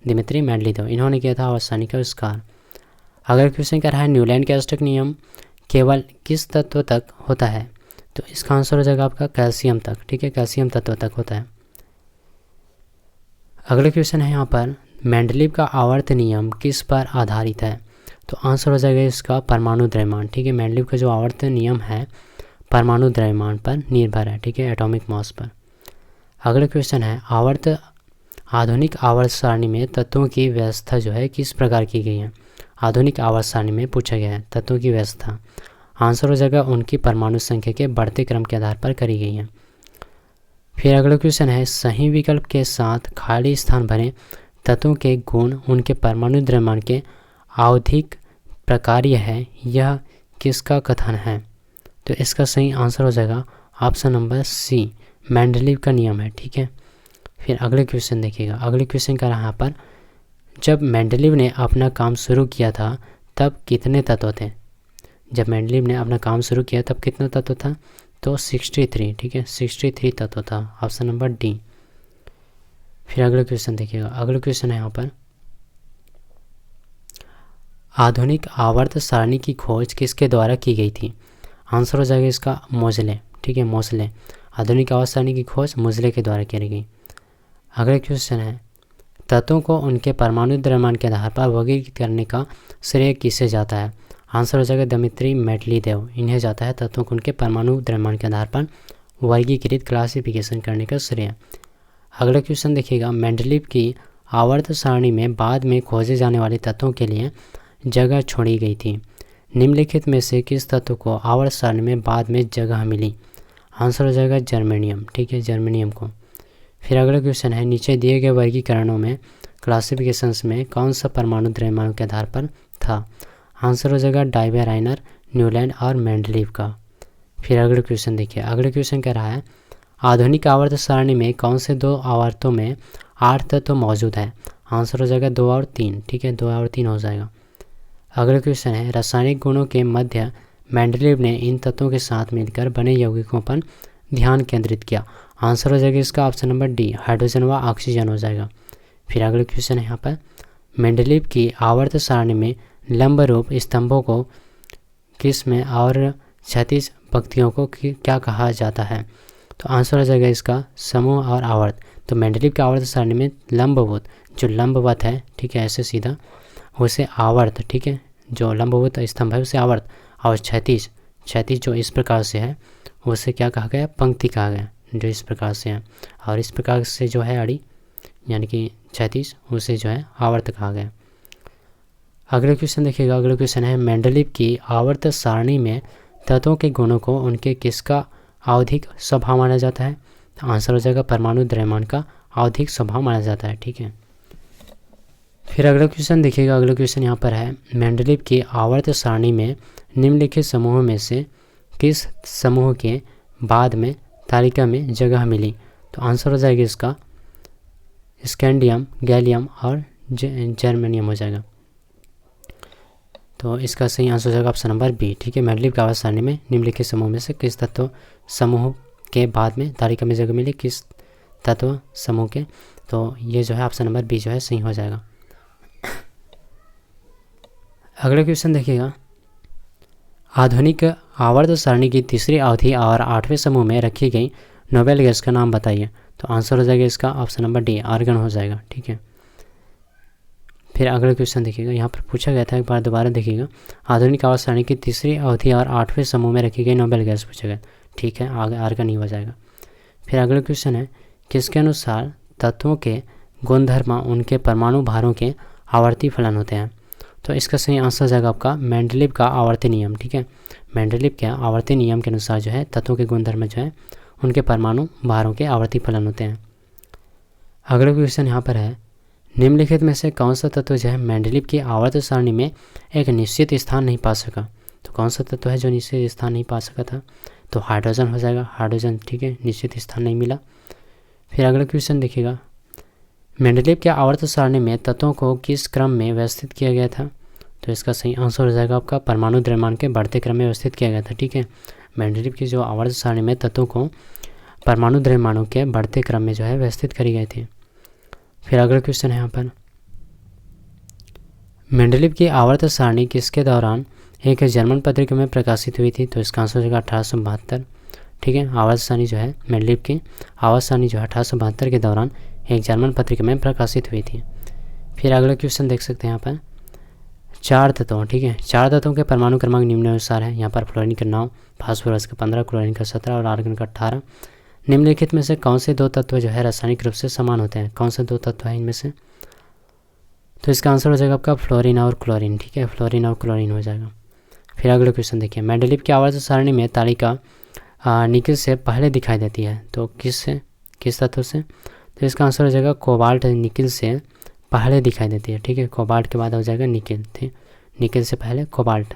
A: दिमित्री मेंडलीव, इन्होंने किया था आवर्त सारणी का आविष्कार। अगला क्वेश्चन कह रहा है न्यूलैंड के अष्टक नियम केवल किस तत्व तक होता है, तो इसका आंसर हो जाएगा आपका कैल्शियम तक। ठीक है, कैल्शियम तत्व तक होता है। अगला क्वेश्चन है यहाँ पर मेंडलीव का आवर्त नियम किस पर आधारित है, तो आंसर हो जाएगा इसका परमाणु द्रव्यमान। ठीक है, मेंडलीव का जो आवर्त नियम है परमाणु द्रव्यमान पर निर्भर है। ठीक है, एटॉमिक मास पर। अगला क्वेश्चन है आधुनिक आवर्त सारणी में तत्वों की व्यवस्था जो है किस प्रकार की गई है, आधुनिक आवर्त सारणी में पूछा गया है तत्वों की व्यवस्था। आंसर हो जाएगा उनकी परमाणु संख्या के बढ़ते क्रम के आधार पर करी गई है। फिर अगला क्वेश्चन है सही विकल्प के साथ खाली स्थान भरें, तत्वों के गुण उनके परमाणु द्रव्यमान के आवधिक प्रकार्य है, यह किसका कथन है, तो इसका सही आंसर हो जाएगा ऑप्शन नंबर सी, मेंडलीव का नियम है। ठीक है, फिर अगले क्वेश्चन देखिएगा, अगले क्वेश्चन का यहाँ पर जब मेंडलीव ने अपना काम शुरू किया था तब कितने तत्व थे, जब मेंडलीव ने अपना काम शुरू किया तब कितना तत्व था, तो 63। ठीक है, 63 तत्व था, ऑप्शन नंबर डी। फिर अगला क्वेश्चन देखिएगा, अगला क्वेश्चन है यहाँ पर आधुनिक आवर्त सारणी की खोज किसके द्वारा की गई थी, आंसर हो जाएगा इसका मोजले। ठीक है, मोजले, आधुनिक आवर्त सारणी की खोज मोजले के द्वारा की गई। अगला क्वेश्चन है तत्वों को उनके परमाणु द्रव्यमान के आधार पर वर्गीकृत करने का श्रेय किसे जाता है, आंसर हो जाएगा दिमित्री मेंडलीव, इन्हें जाता है तत्वों को उनके परमाणु द्रव्यमान के आधार पर वर्गीकृत क्लासिफिकेशन करने का श्रेय। अगला क्वेश्चन देखिएगा मेंडलीव की आवर्त सारणी में बाद में खोजे जाने वाले तत्वों के लिए जगह छोड़ी गई थी, निम्नलिखित में से किस तत्व को आवर्त सारणी में बाद में जगह मिली, आंसर हो जाएगा जर्मेनियम। ठीक है, जर्मेनियम को। फिर अगला क्वेश्चन है नीचे दिए गए वर्गीकरणों में क्लासिफिकेशंस में कौन सा परमाणु द्रव्यमान के आधार पर था, आंसर हो जाएगा डाइबेराइनर, न्यूलैंड और मेंडलीव का। फिर अगला क्वेश्चन देखिए, अगला क्वेश्चन कह रहा है आधुनिक आवर्त सारणी में कौन से दो आवर्तों में 8 तत्व मौजूद है, आंसर हो जाएगा 2 और 3। ठीक है, 2 और 3 हो जाएगा। अगला क्वेश्चन है रासायनिक गुणों के मध्य मेंडलीव ने इन तत्वों के साथ मिलकर बने यौगिकों पर ध्यान केंद्रित किया, आंसर हो जाएगा इसका ऑप्शन नंबर डी, हाइड्रोजन व ऑक्सीजन हो जाएगा। फिर अगला क्वेश्चन है यहाँ पर मेंडलीव की आवर्त सारणी में लंब रूप स्तंभों को किस में और क्षैतिज पंक्तियों को क्या कहा जाता है, तो आंसर हो जाएगा इसका समूह और आवर्त। तो मेंडलीव की आवर्त सारणी में लंबवत, जो लंबवत है, ठीक है, ऐसे सीधा, उसे आवर्त। ठीक है, जो लंबवत स्तंभ है उसे आवर्त, और क्षैतिज जो इस प्रकार से है उसे क्या कहा गया, पंक्ति कहा गया, जो इस प्रकार से है, और इस प्रकार से जो है आड़ी यानी कि क्षैतिज, उसे जो है आवर्त कहा गया। अगला क्वेश्चन देखिएगा, अगला क्वेश्चन है मेंडलीव की आवर्त सारणी में तत्वों के गुणों को उनके किसका आवधिक स्वभाव माना जाता है? तो आंसर हो जाएगा परमाणु द्रव्यमान का आवधिक स्वभाव माना जाता है। ठीक है, फिर अगला क्वेश्चन देखिएगा। अगला क्वेश्चन यहाँ पर है, मेंडलीव की आवर्त सारणी में निम्नलिखित समूहों में से किस समूह के बाद में तालिका में जगह मिली? तो आंसर हो जाएगा इसका स्कैंडियम, गैलियम और जर्मेनियम हो जाएगा। तो इसका सही आंसर हो जाएगा ऑप्शन नंबर बी। ठीक है, मेंडलीव की आवर्त सारणी में निम्नलिखित समूह में से किस तत्व समूह के बाद में तालिका में जगह मिली, किस तत्व समूह के? तो ये जो है ऑप्शन नंबर बी जो है सही हो जाएगा। अगला क्वेश्चन देखिएगा, आधुनिक आवर्त सारणी की तीसरी अवधि और 8वें समूह में रखी गई नोबेल गैस का नाम बताइए। तो आंसर हो जाएगा इसका ऑप्शन नंबर डी, आर्गन हो जाएगा। ठीक है, फिर अगला क्वेश्चन देखिएगा। यहाँ पर पूछा गया था, एक बार दोबारा देखिएगा, आधुनिक आवर्त सारणी की तीसरी अवधि और 8वें समूह में रखी गई नोबेल गैस पूछा गया। ठीक है, आगे आर्गन ही हो जाएगा। फिर अगला क्वेश्चन है, किसके अनुसार तत्वों के गुणधर्म उनके परमाणु भारों के आवर्ती फलन होते हैं? तो इसका सही आंसर हो जाएगा आपका मेंडलीव का आवर्ती नियम। ठीक है, मेंडलीव के आवर्ती नियम के अनुसार जो है तत्वों के गुणधर्म जो है उनके परमाणु भारों के आवर्ती फलन होते हैं। अगला क्वेश्चन यहाँ पर है, निम्नलिखित में से कौन सा तत्व जो है मेंडलीव की आवर्त सारणी में एक निश्चित स्थान नहीं पा सका? तो कौन सा तत्व है जो निश्चित स्थान नहीं पा सका था? तो हाइड्रोजन हो जाएगा, हाइड्रोजन। ठीक है, निश्चित स्थान नहीं मिला। फिर अगला क्वेश्चन देखिएगा, मेंडलीव के आवर्त सारणी में तत्वों को किस क्रम में व्यवस्थित किया गया था? तो इसका सही आंसर हो जाएगा आपका परमाणु द्रव्यमान के बढ़ते क्रम में व्यवस्थित किया गया था। ठीक है, मेंडलीव की जो आवर्त सारणी में तत्वों को परमाणु द्रव्यमानों के बढ़ते क्रम में जो है व्यवस्थित करी गई थी। फिर अगला क्वेश्चन है यहाँ पर, मेंडलीव की आवर्त सारणी किसके दौरान एक जर्मन पत्रिका में प्रकाशित हुई थी? तो इसका आंसर हो जाएगा 1872। ठीक है, आवर्त सारणी जो है मेंडलीव की आवर्त सारणी जो है 1872 के दौरान एक जर्मन पत्रिका में प्रकाशित हुई थी। फिर अगला क्वेश्चन देख सकते हैं यहाँ पर, 4 तत्वों। ठीक है, 4 तत्वों के परमाणु क्रमांक निम्नानुसार है। यहाँ पर फ्लोरीन का 9, फास्फोरस का 15, क्लोरीन का 17 और आर्गन का 18। निम्नलिखित में से कौन से 2 तत्व जो है रासायनिक रूप से समान होते हैं? कौन से 2 तत्व हैं इनमें से? तो इसका आंसर हो जाएगा आपका फ्लोरीन और क्लोरीन। ठीक है, फ्लोरीन और क्लोरीन हो जाएगा। फिर अगला क्वेश्चन देखिए, मेंडलीव की आवर्त सारणी में तालिका निकेल से पहले दिखाई देती है। तो किस तत्व से? तो इसका आंसर हो जाएगा कोबाल्ट निकेल से पहले दिखाई देती है। ठीक है, कोबाल्ट के बाद हो जाएगा निकेल। ठीक, निकेल से पहले कोबाल्ट।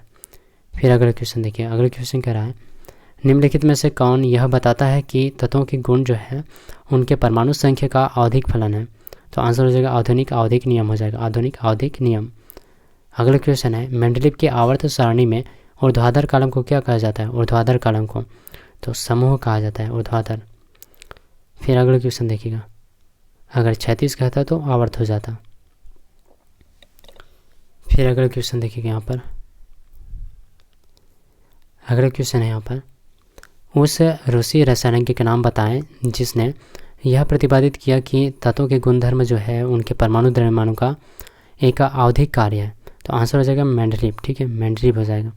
A: फिर अगला क्वेश्चन देखिए, अगला क्वेश्चन कह रहा है, निम्नलिखित में से कौन यह बताता है कि तत्वों के गुण जो है उनके परमाणु संख्या का आवधिक फलन है? तो आंसर हो जाएगा आधुनिक आवधिक नियम हो जाएगा, आधुनिक आवधिक नियम। अगला क्वेश्चन है, मेंडलीव की आवर्त सारणी में ऊर्ध्वाधर कॉलम को क्या कहा जाता है? ऊर्ध्वाधर कॉलम को तो समूह कहा जाता है, ऊर्ध्वाधर। फिर अगला क्वेश्चन देखिएगा, अगर 36 कहता तो आवर्त हो जाता। फिर अगला क्वेश्चन देखिएगा, यहाँ पर अगला क्वेश्चन है यहाँ पर, उस रूसी रसायनज्ञ के नाम बताएं जिसने यह प्रतिपादित किया कि तत्वों के गुणधर्म जो है उनके परमाणु द्रव्यमानों का एक आवधिक कार्य है। तो आंसर हो जाएगा मेंडलीव। ठीक है, मेंडलीव हो जाएगा।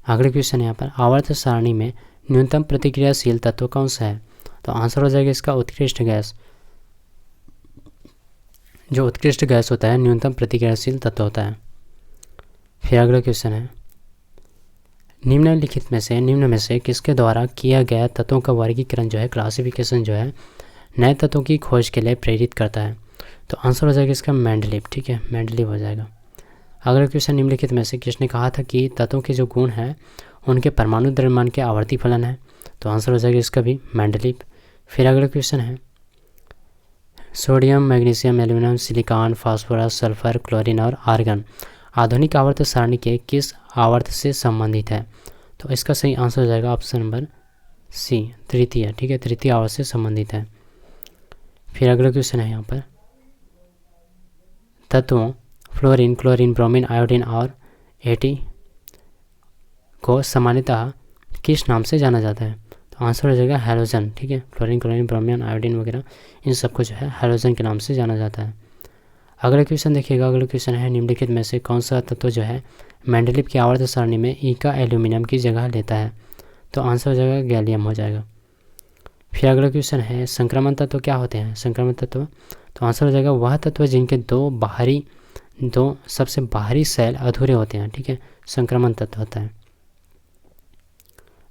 A: अगला क्वेश्चन है यहाँ पर, आवर्त सारणी में न्यूनतम प्रतिक्रियाशील तत्व कौन सा है? तो आंसर हो जाएगा इसका उत्कृष्ट गैस। जो उत्कृष्ट गैस होता है न्यूनतम प्रतिक्रियाशील तत्व होता है। फिर अगला क्वेश्चन है, निम्न में से किसके द्वारा किया गया तत्वों का वर्गीकरण जो है क्लासिफिकेशन जो है नए तत्वों की खोज के लिए प्रेरित करता है? तो आंसर हो जाएगा इसका मेंडलीव। ठीक है, मेंडलीव हो जाएगा। अगला क्वेश्चन, निम्नलिखित में से किसने कहा था कि तत्वों के जो गुण हैं उनके परमाणु द्रव्यमान के आवर्ती फलन है? तो आंसर हो जाएगा इसका भी मेंडलीव। फिर अगला क्वेश्चन है, sodium, magnesium, aluminium, silicon, phosphorus, sulphur, chlorine और आर्गन आधुनिक आवर्त सारणी के किस आवर्त से संबंधित है? तो इसका सही आंसर हो जाएगा ऑप्शन नंबर सी, तृतीय। ठीक है, तृतीय आवर्त से संबंधित है। फिर अगला क्वेश्चन है यहाँ पर, तत्वों फ्लोरीन, क्लोरीन, ब्रोमीन, आयोडीन और एटी को सामान्यतः किस नाम से जाना जाता है? तो आंसर हो जाएगा हैलोजन। ठीक है, फ्लोरीन, क्लोरीन, ब्रोमीन, आयोडीन वगैरह इन सबको जो है हैलोजन के नाम से जाना जाता है। अगला क्वेश्चन देखिएगा, अगला क्वेश्चन है, निम्नलिखित में से कौन सा तत्व जो है मेंडलीव की आवर्त सारणी में ई का एल्यूमिनियम की जगह लेता है? तो आंसर हो जाएगा गैलियम हो जाएगा। फिर अगला क्वेश्चन है, संक्रमण तत्व क्या होते हैं? संक्रमण तत्व तो आंसर हो जाएगा वह तत्व जिनके दो सबसे बाहरी सेल अधूरे होते हैं। ठीक है, संक्रमण तत्व होता है।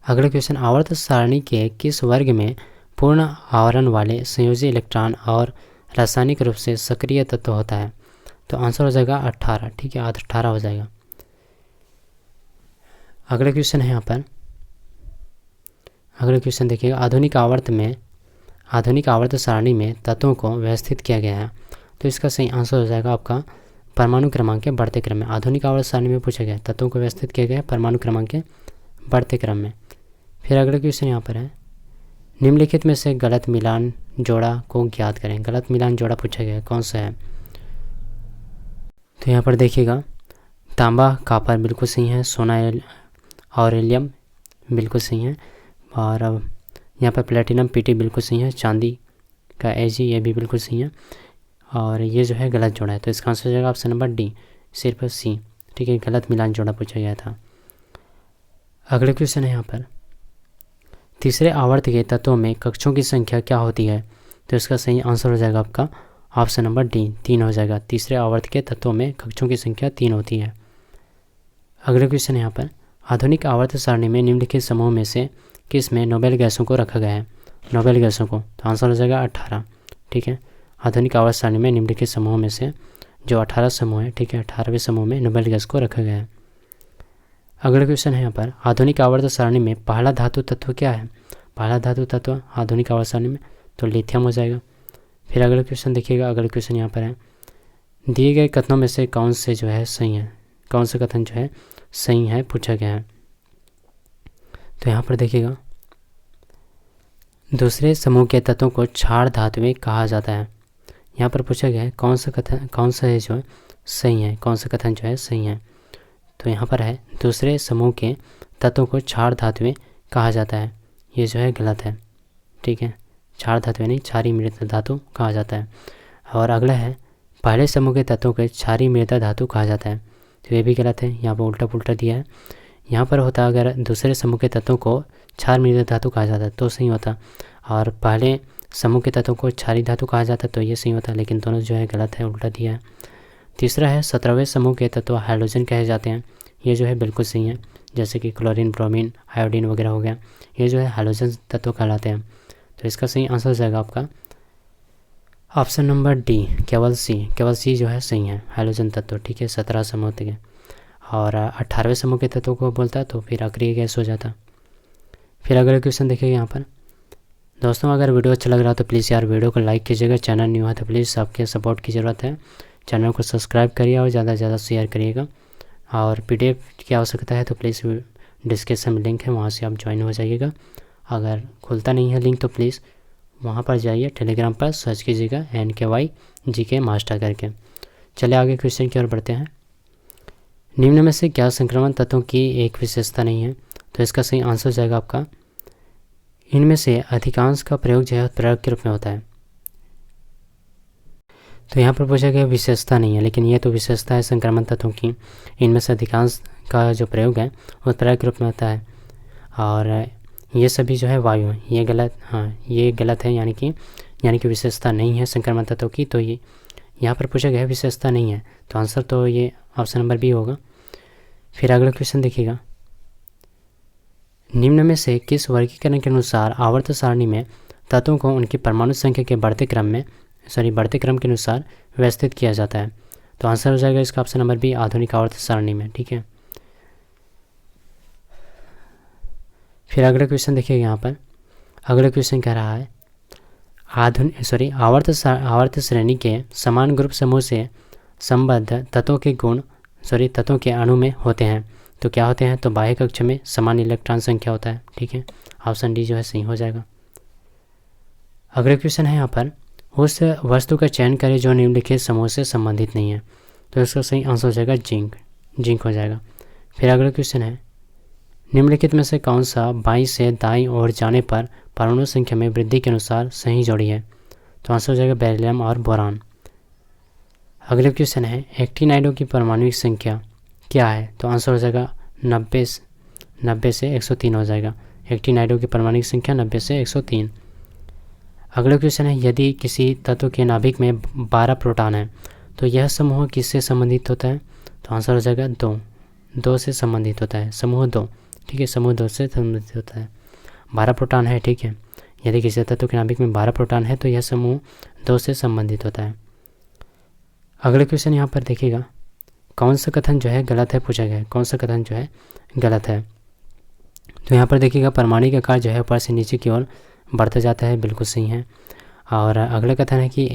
A: अगला क्वेश्चन, आवर्त सारणी के किस वर्ग में पूर्ण आवरण वाले संयोजी इलेक्ट्रॉन और रासायनिक रूप से सक्रिय तत्व होता है? तो आंसर हो जाएगा 18। ठीक है, 18 हो जाएगा। अगला क्वेश्चन है यहाँ पर, अगला क्वेश्चन देखिएगा, आधुनिक आवर्त सारणी में तत्वों को व्यवस्थित किया गया है। तो इसका सही आंसर हो जाएगा आपका परमाणु क्रमांक के बढ़ते क्रम में। आधुनिक आवर्त सारणी में पूछा गया तत्वों को व्यवस्थित किया गया है परमाणु क्रमांक के बढ़ते क्रम में। फिर अगला क्वेश्चन यहाँ पर है, निम्नलिखित में से गलत मिलान जोड़ा को ज्ञात करें। गलत मिलान जोड़ा पूछा गया है, कौन सा है? तो यहाँ पर देखिएगा, तांबा कापर बिल्कुल सही है, सोना और एलियम बिल्कुल सही है, और यहाँ पर प्लेटिनम पीटी बिल्कुल सही है, चांदी का एजी ये भी बिल्कुल सही है, और ये जो है गलत जोड़ा है। तो इसका आंसर हो जाएगा ऑप्शन नंबर डी, सिर्फ सी। ठीक है, गलत मिलान जोड़ा पूछा गया था। अगले क्वेश्चन है यहाँ पर, तीसरे आवर्त के तत्वों में कक्षों की संख्या क्या होती है? तो इसका सही आंसर हो जाएगा आपका ऑप्शन नंबर डी, 3 हो जाएगा। तीसरे आवर्त के तत्वों में कक्षों की संख्या 3 होती है। अगले क्वेश्चन यहाँ पर, आधुनिक आवर्त सारणी में निम्नलिखित समूह में से किस में नोबेल गैसों को रखा गया है? नोबेल गैसों को, तो आंसर हो जाएगा 18। ठीक है, आधुनिक आवर्त सारणी में निम्नलिखित समूहों में से जो 18 समूह है, ठीक है, 18वें समूह में नोबेल गैस को रखा गया है। अगला क्वेश्चन है यहाँ पर, आधुनिक आवर्त सारणी में पहला धातु तत्व क्या है? पहला धातु तत्व आधुनिक आवर्त सारणी में तो लिथियम हो जाएगा। फिर अगला क्वेश्चन देखिएगा, अगला क्वेश्चन यहाँ पर है, दिए गए कथनों में से कौन से जो है सही है, कौन सा कथन जो है सही है पूछा गया है। तो यहाँ पर देखिएगा, दूसरे समूह के तत्वों को क्षार धातुएं कहा जाता है। यहाँ पर पूछा गया है कौन सा कथन, कौन सा है जो है सही है, कौन सा कथन जो है सही है। तो यहाँ पर है, दूसरे समूह के तत्वों को क्षार धातुएं कहा जाता है, ये जो है गलत है। ठीक है, क्षार धातुएं नहीं, क्षारीय मृदा धातु कहा जाता है। और अगला है, पहले समूह के तत्वों को क्षारीय मृदा धातु कहा जाता है, तो ये भी गलत है। यहाँ पर उल्टा पुल्टा दिया है। यहाँ पर होता अगर दूसरे समूह के तत्वों को क्षार मृदा धातु कहा जाता तो सही होता, और पहले समूह के तत्वों को क्षारीय धातु कहा जाता तो ये सही होता, लेकिन दोनों जो है गलत है, उल्टा दिया है। तीसरा है, 17वें समूह के तत्व हाइड्रोजन कहे जाते हैं, ये जो है बिल्कुल सही है, जैसे कि क्लोरीन, ब्रोमीन, आयोडीन वगैरह हो गया, ये जो है हाइड्रोजन तत्व कहलाते हैं। तो इसका सही आंसर हो जाएगा आपका ऑप्शन नंबर डी, केवल सी जो है सही है, हाइड्रोजन तत्व। ठीक है, 17 समूह के, और 18वें समूह के तत्वों को बोलता है तो फिर अक्रिय गैस हो जाता। फिर अगला क्वेश्चन देखिएगा यहाँ पर, दोस्तों अगर वीडियो अच्छा लग रहा है तो प्लीज़ यार वीडियो को लाइक कीजिएगा, चैनल न्यू है तो प्लीज़ आपके सपोर्ट की ज़रूरत है, चैनल को सब्सक्राइब करिए और ज़्यादा से ज़्यादा शेयर करिएगा। और PDF की आवश्यकता है तो प्लीज़ डिस्क्रिप्शन में लिंक है, वहाँ से आप ज्वाइन हो जाइएगा। अगर खुलता नहीं है लिंक तो प्लीज़ वहाँ पर जाइए, टेलीग्राम पर सर्च कीजिएगा NKY GK मास्टर करके। चलिए आगे क्वेश्चन की ओर बढ़ते हैं। निम्न में से क्या संक्रमण तत्वों की एक विशेषता नहीं है? तो इसका सही आंसर हो जाएगा आपका, इनमें से अधिकांश का प्रयोग जो है उत्प्रेरक के रूप में होता है। तो यहाँ पर पूछा गया विशेषता नहीं है, लेकिन ये तो विशेषता है संक्रमण तत्वों की। इनमें से अधिकांश का जो प्रयोग है उत्प्रेरक के रूप में होता है, और ये सभी जो है वायु है, ये गलत, हाँ ये गलत है, यानी कि विशेषता नहीं है संक्रमण तत्वों की। तो ये यहाँ पर पूछा गया है विशेषता नहीं है, तो आंसर तो ये ऑप्शन नंबर बी होगा। फिर अगला क्वेश्चन देखिएगा, निम्न में से किस वर्गीकरण के अनुसार आवर्त सारणी में तत्वों को उनकी परमाणु संख्या के बढ़ते क्रम के अनुसार व्यवस्थित किया जाता है? तो आंसर हो जाएगा इसका ऑप्शन नंबर बी, आधुनिक आवर्त सारणी में। ठीक है, फिर अगला क्वेश्चन देखिएगा यहाँ पर, अगला क्वेश्चन कह रहा है आवर्त श्रेणी के समान ग्रुप समूह से संबद्ध तत्वों के अणु में होते हैं, तो क्या होते हैं? तो बाह्य कक्ष में समान इलेक्ट्रॉन संख्या होता है। ठीक है, ऑप्शन डी जो है सही हो जाएगा। अगला क्वेश्चन है यहाँ पर, उस वस्तु का चयन करें जो निम्नलिखित समूह से संबंधित नहीं है, तो इसका सही आंसर हो जाएगा जिंक हो जाएगा। फिर अगला क्वेश्चन है, निम्नलिखित में से कौन सा बाईं से दाईं ओर जाने पर परमाणु संख्या में वृद्धि के अनुसार सही जोड़ी है? तो आंसर हो जाएगा बेरिलियम और बोरान। अगले क्वेश्चन है, एक्टिनाइडों की परमाणुिक संख्या क्या है? तो आंसर हो जाएगा 90 से 103 हो जाएगा। एक्टिनाइडों की परमाणुिक संख्या 90 से 103। अगला क्वेश्चन है, यदि किसी तत्व के नाभिक में 12 प्रोटॉन है तो यह समूह किससे संबंधित होता है? तो आंसर हो जाएगा 2 से संबंधित होता है, समूह 2। ठीक है, समूह 2 से संबंधित होता है। 12 प्रोटॉन है, ठीक है, यदि किसी तत्व के नाभिक में 12 प्रोटॉन है तो यह समूह 2 से संबंधित होता है। अगले क्वेश्चन यहाँ पर देखिएगा, कौन सा कथन जो है गलत है पूछा गया है, कौन सा कथन जो है गलत है। तो यहाँ पर देखिएगा परमाणु का आकार जो है ऊपर से नीचे की ओर बढ़ता जाता है, बिल्कुल सही है। और अगला कथन है कि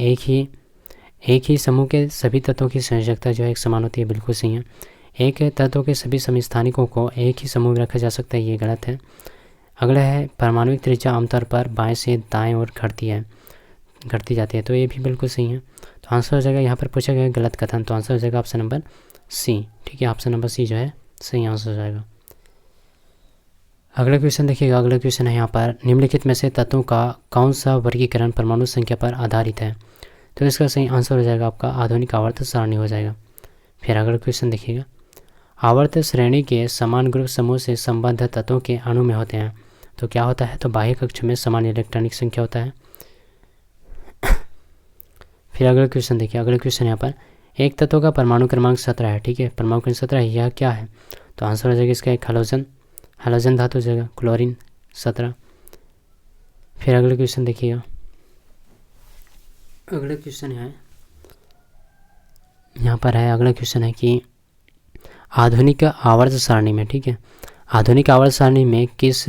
A: एक ही समूह के सभी तत्वों की संयोजकता जो है एक समान होती है, बिल्कुल सही है। एक तत्व के सभी समस्थानिकों को एक ही समूह में रखा जा सकता है, ये गलत है। अगला है परमाणुविक त्रिज्या आमतौर पर बाएं से दाएं ओर घटती जाती है, तो ये भी बिल्कुल सही है। तो आंसर हो जाएगा यहाँ पर पूछा गया गलत कथन, तो आंसर हो जाएगा ऑप्शन नंबर सी, ठीक है, ऑप्शन नंबर सी जो है सही आंसर हो जाएगा। अगला क्वेश्चन देखिएगा, अगला क्वेश्चन है यहाँ पर निम्नलिखित में से तत्वों का कौन सा वर्गीकरण परमाणु संख्या पर आधारित है। तो इसका सही आंसर हो जाएगा आपका आधुनिक आवर्त सारणी हो जाएगा। फिर अगला क्वेश्चन देखिएगा, आवर्त श्रेणी के समान ग्रुप समूह से संबद्ध तत्वों के अणु में होते हैं, तो क्या होता है, तो बाह्य कक्ष में समान इलेक्ट्रॉनिक संख्या होता है। फिर अगला क्वेश्चन देखिए, अगला क्वेश्चन यहाँ पर एक तत्व का परमाणु क्रमांक 17 है, ठीक है, परमाणु क्रमांक 17 यह क्या है, तो आंसर हो जाएगा इसका एक हैलोजन धातु हो जाएगा, क्लोरीन 17। फिर अगला क्वेश्चन देखिएगा, अगला क्वेश्चन है यहाँ पर है, अगला क्वेश्चन है कि आधुनिक आवर्त सारणी में, ठीक है, आधुनिक आवर्त सारणी में किस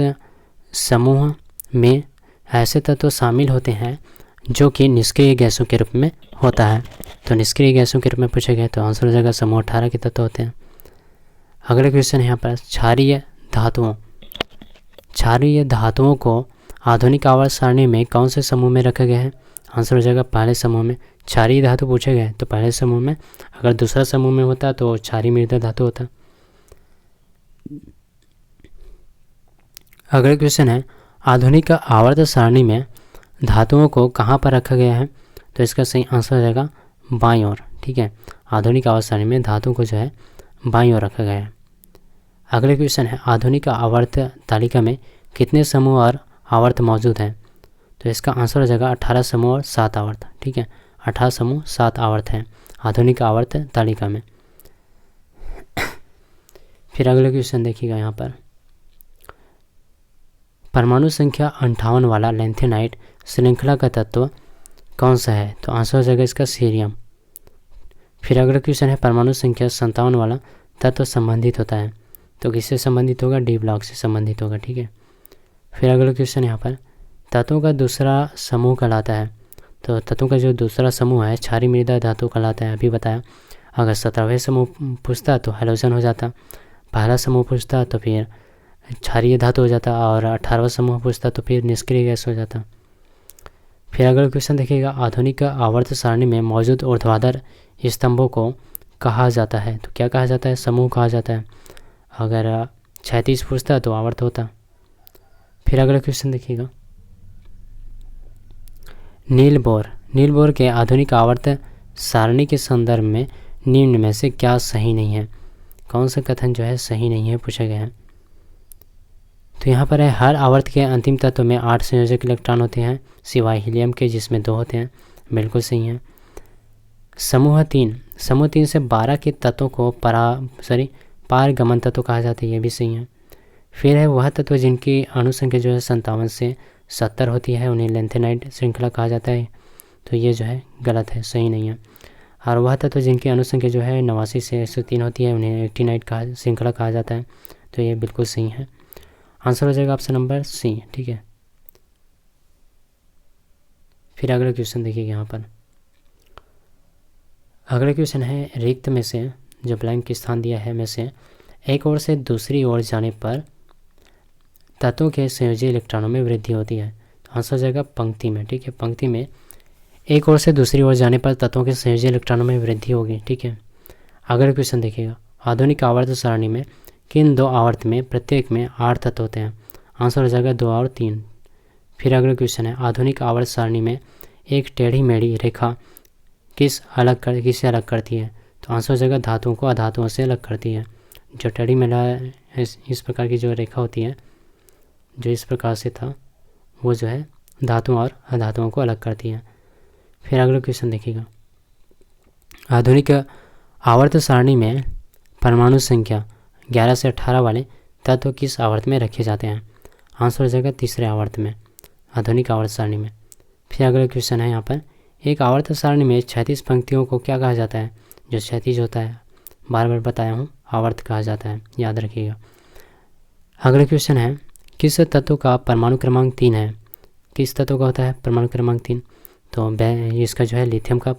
A: समूह में ऐसे तत्व शामिल होते हैं जो कि निष्क्रिय गैसों के रूप में होता है। तो निष्क्रिय गैसों के रूप में पूछा गया, तो आंसर हो जाएगा समूह 18 के तत्व होते हैं। अगला क्वेश्चन है यहाँ पर क्षारीय धातुओं को आधुनिक आवर्त सारणी में कौन से समूह में रखा गया है, आंसर हो जाएगा पहले समूह में। क्षारीय धातु पूछा गया है तो पहले समूह में, अगर दूसरा समूह में होता तो क्षारीय मृदा धातु होता। अगला क्वेश्चन है आधुनिक आवर्त सारणी में धातुओं को कहाँ पर रखा गया है, तो इसका सही आंसर हो जाएगा बाईं ओर, ठीक है, आधुनिक आवर्त सारणी में धातुओं को जो है बाईं ओर रखा गया है। अगले क्वेश्चन है आधुनिक आवर्त तालिका में कितने समूह और आवर्त मौजूद हैं, तो इसका आंसर हो जाएगा 18 समूह और 7 आवर्त, ठीक है, 18 समूह 7 आवर्त हैं आधुनिक आवर्त तालिका में। फिर अगले क्वेश्चन देखिएगा यहाँ पर परमाणु संख्या 58 वाला लैंथेनाइट श्रृंखला का तत्व कौन सा है, तो आंसर हो जाएगा इसका सीरियम। फिर अगला क्वेश्चन है परमाणु संख्या 57 वाला तत्व संबंधित होता है, तो किससे संबंधित होगा, डी ब्लॉक से संबंधित होगा, ठीक है। फिर अगला क्वेश्चन यहाँ पर तत्वों का दूसरा समूह कहलाता है, तो तत्वों का जो दूसरा समूह है क्षारीय मृदा धातु कहलाता है, अभी बताया। अगर 17वें समूह पूछता तो हैलोजन हो जाता, पहला समूह पूछता तो फिर क्षारीय धातु हो जाता, और 18वां समूह पूछता तो फिर निष्क्रिय गैस हो जाता। फिर अगला क्वेश्चन देखिएगा आधुनिक आवर्त सारणी में मौजूद ऊर्ध्वाधर स्तंभों को कहा जाता है, तो क्या कहा जाता है, समूह कहा जाता है। अगर 36 पूछता तो आवर्त होता। फिर अगला क्वेश्चन देखिएगा नील बोर के आधुनिक आवर्त सारणी के संदर्भ में निम्न में से क्या सही नहीं है, कौन सा कथन जो है सही नहीं है पूछा गया है। तो यहाँ पर है हर आवर्त के अंतिम तत्व में 8 संयोजक इलेक्ट्रॉन होते हैं सिवाय हीलियम के जिसमें 2 होते हैं, बिल्कुल सही है। समूह 3 से 12 के तत्वों को पारगमन तत्व कहा जाता है, ये भी सही है। फिर है वह तत्व जिनकी अणुसंख्या जो है 57 से 70 होती है उन्हें लैंथेनाइट श्रृंखला कहा जाता है, तो ये जो है गलत है, सही नहीं है। और वह तत्व जिनकी अणुसंख्या जो है 89 से 103 होती है उन्हें एक्टिनाइट श्रृंखला कहा जाता है, तो ये बिल्कुल सही है। आंसर हो जाएगा ऑप्शन नंबर सी, ठीक है। फिर अगला क्वेश्चन देखिए यहाँ पर अगला क्वेश्चन है रिक्त में से जो ब्लैंक स्थान दिया है में से एक ओर से दूसरी ओर जाने पर तत्वों के संयोजी इलेक्ट्रॉनों में वृद्धि होती है, तो आंसर हो जाएगा पंक्ति में, ठीक है, पंक्ति में एक ओर से दूसरी ओर जाने पर तत्वों के संयोजी इलेक्ट्रॉनों में वृद्धि होगी, ठीक है। अगला क्वेश्चन देखिएगा आधुनिक आवर्त सारणी में किन 2 आवर्त में प्रत्येक में 8 तत्व होते हैं, आंसर हो जाएगा 2 और 3। फिर अगला क्वेश्चन है आधुनिक आवर्त सारणी में एक टेढ़ी मेढ़ी रेखा किसे अलग करती है, तो आंसर हो जाएगा धातुओं को अधातुओं से अलग करती है। जो टेढ़ी मेढ़ा इस प्रकार की जो रेखा होती है जो इस प्रकार से था वो जो है धातुओं और अधातुओं को अलग करती है। फिर अगला क्वेश्चन देखिएगा आधुनिक आवर्त सारणी में परमाणु संख्या 11 से 18 वाले तत्व किस आवर्त में रखे जाते हैं? आंसर हो जाएगा तीसरे आवर्त में, आधुनिक आवर्त सारणी में। फिर अगला क्वेश्चन है यहाँ पर, एक आवर्त सारणी में क्षैतिज पंक्तियों को क्या कहा जाता है? जो क्षैतिज होता है, बार बार बताया हूँ, आवर्त कहा जाता है, याद रखिएगा। अगला क्वेश्चन है, किस तत्व का परमाणु क्रमांक 3 है? किस तत्व का होता है परमाणु क्रमांक 3? तो इसका जो है लिथियम का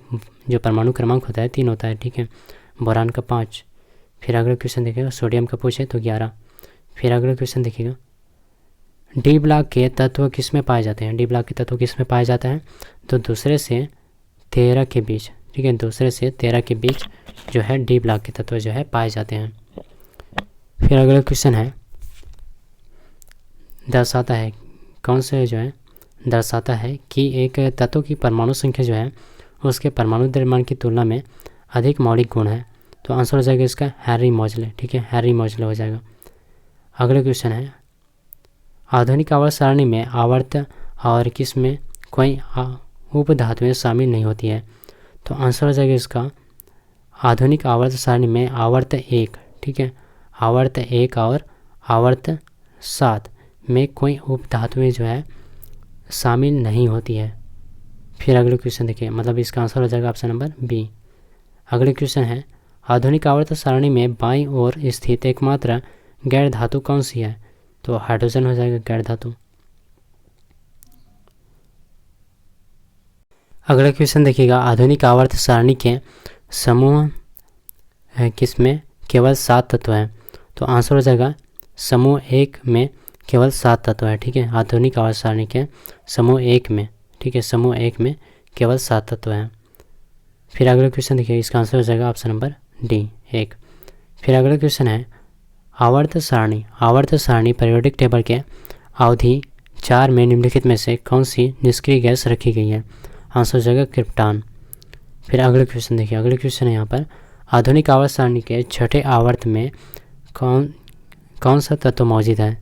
A: जो परमाणु क्रमांक होता है 3 होता है, ठीक है। बोरान का 5। फिर अगला क्वेश्चन देखिएगा, सोडियम का पूछे तो 11। फिर अगला क्वेश्चन देखिएगा, डी ब्लॉक के तत्व किस में पाए जाते हैं? डी ब्लॉक के तत्व किस में पाया जाता है? तो दूसरे से 13 के बीच, ठीक है, दूसरे से 13 के बीच जो है डी ब्लॉक के तत्व जो है पाए जाते हैं। फिर अगला क्वेश्चन है, दर्शाता है, कौन से जो है दर्शाता है कि एक तत्व की परमाणु संख्या जो है उसके परमाणु द्रव्यमान की तुलना में अधिक मौलिक गुण है? तो आंसर हो जाएगा इसका हैरी मोजले, ठीक है, हैरी मोजले हो जाएगा। अगला क्वेश्चन है, आधुनिक आवर्त सारणी में आवर्त और किस में कोई उपधातुएं शामिल नहीं होती है? तो आंसर हो जाएगा इसका आधुनिक आवर्त सारणी में आवर्त 1, ठीक है, आवर्त 1 और आवर्त 7 में कोई उपधातुएं जो है शामिल नहीं होती है। फिर अगले क्वेश्चन देखिए, मतलब इसका आंसर हो जाएगा ऑप्शन नंबर बी। अगले क्वेश्चन है, आधुनिक आवर्त सारणी में बाईं ओर स्थित एकमात्र गैर धातु कौन सी है? तो हाइड्रोजन हो जाएगा गैर धातु। अगला क्वेश्चन देखिएगा, आधुनिक आवर्त सारणी के समूह किसमें केवल 7 तत्व हैं? तो आंसर हो जाएगा समूह 1 में केवल 7 तत्व है, ठीक है, आधुनिक आवर्त सारणी के समूह 1 में, ठीक है, समूह 1 में केवल 7 तत्व हैं। फिर अगला क्वेश्चन देखिए, इसका आंसर हो जाएगा ऑप्शन नंबर डी 1। फिर अगला क्वेश्चन है, आवर्त सारणी पीरियोडिक टेबल के अवधि 4 में निम्नलिखित में से कौन सी निष्क्रिय गैस रखी गई है? आंसर हो जाएगा क्रिप्टॉन। फिर अगला क्वेश्चन देखिए, अगले क्वेश्चन है यहाँ पर, आधुनिक आवर्त सारणी के छठे आवर्त में कौन सा तत्व मौजूद है?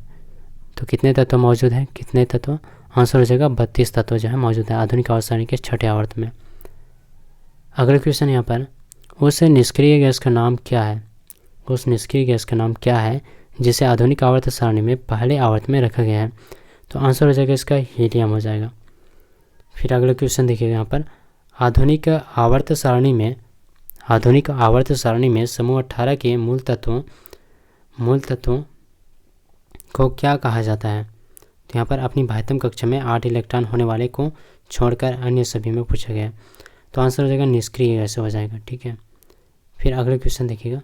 A: तो कितने तत्व मौजूद हैं? कितने तत्व? आंसर हो जाएगा 32 तत्व जो है मौजूद है आधुनिक आवर्त सारणी के छठे आवर्त में। अगला क्वेश्चन यहाँ पर, उस निष्क्रिय गैस का नाम क्या है? उस निष्क्रिय गैस का नाम क्या है जिसे आधुनिक आवर्त सारणी में पहले आवर्त में रखा गया है? तो आंसर हो जाएगा इसका हीलियम हो जाएगा। फिर अगला क्वेश्चन देखिएगा यहाँ पर, आधुनिक आवर्त सारणी में समूह 18 के मूल तत्वों को क्या कहा जाता है? तो यहाँ पर अपनी 22वीं कक्षा में 8 इलेक्ट्रॉन होने वाले को छोड़कर अन्य सभी में पूछा गया। तो आंसर हो जाएगा निष्क्रिय गैस हो जाएगा, ठीक है। फिर अगला क्वेश्चन देखिएगा,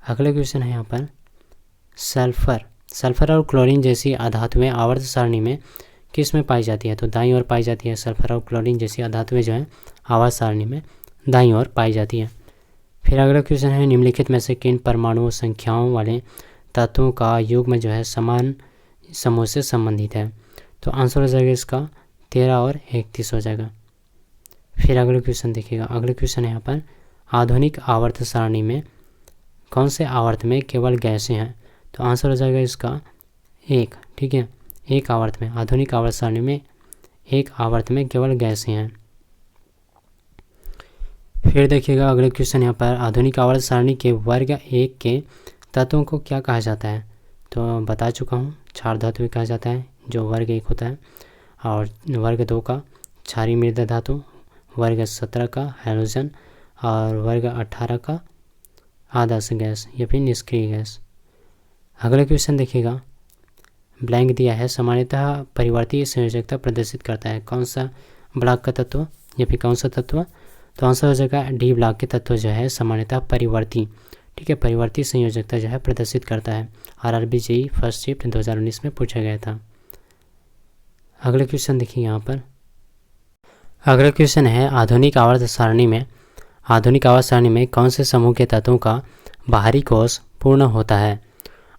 A: अगला क्वेश्चन है यहाँ पर, सल्फर और क्लोरीन जैसी अधातुएं आवर्त सारणी में किस में पाई जाती है? तो दाईं ओर पाई जाती है। सल्फर और क्लोरीन जैसी अधातुएं जो है आवर्त सारणी में दाईं ओर पाई जाती है। फिर अगला क्वेश्चन है, निम्नलिखित में से किन परमाणु संख्याओं वाले तत्वों का युग्म जो है समान समूह से संबंधित है? तो आंसर हो जाएगा इसका 13 और 31 हो जाएगा। फिर अगला क्वेश्चन देखिएगा, अगले क्वेश्चन है यहाँ पर, आधुनिक आवर्त सारणी में कौन से आवर्त में केवल गैसें हैं? तो आंसर हो जाएगा इसका 1, ठीक है, 1 आवर्त में, आधुनिक आवर्त सारणी में 1 आवर्त में केवल गैसें हैं। फिर देखिएगा अगले क्वेश्चन यहाँ पर, आधुनिक आवर्त सारणी के वर्ग 1 के तत्वों को क्या कहा जाता है? तो बता चुका हूँ, क्षार धातु कहा जाता है जो वर्ग 1 होता है, और वर्ग 2 का क्षारीय मृदा धातु, वर्ग 17 का हाइड्रोजन, और वर्ग 18 का आदर्श गैस या फिर निष्क्रिय गैस। अगला क्वेश्चन देखिएगा, ब्लैंक दिया है, सामान्यतः परिवर्ती संयोजकता प्रदर्शित करता है, कौन सा ब्लॉक का तत्व या फिर कौन सा तत्व? तो आंसर हो जाएगा डी ब्लॉक के तत्व जो है सामान्यतः परिवर्ती, ठीक है, परिवर्ती संयोजकता जो है प्रदर्शित करता है। RRB JEE फर्स्ट शिफ्ट 2019 में पूछा गया था। अगला क्वेश्चन देखिए यहाँ पर, अगला क्वेश्चन है, आधुनिक आवर्त सारणी में कौन से समूह के तत्वों का बाहरी कोश पूर्ण होता है?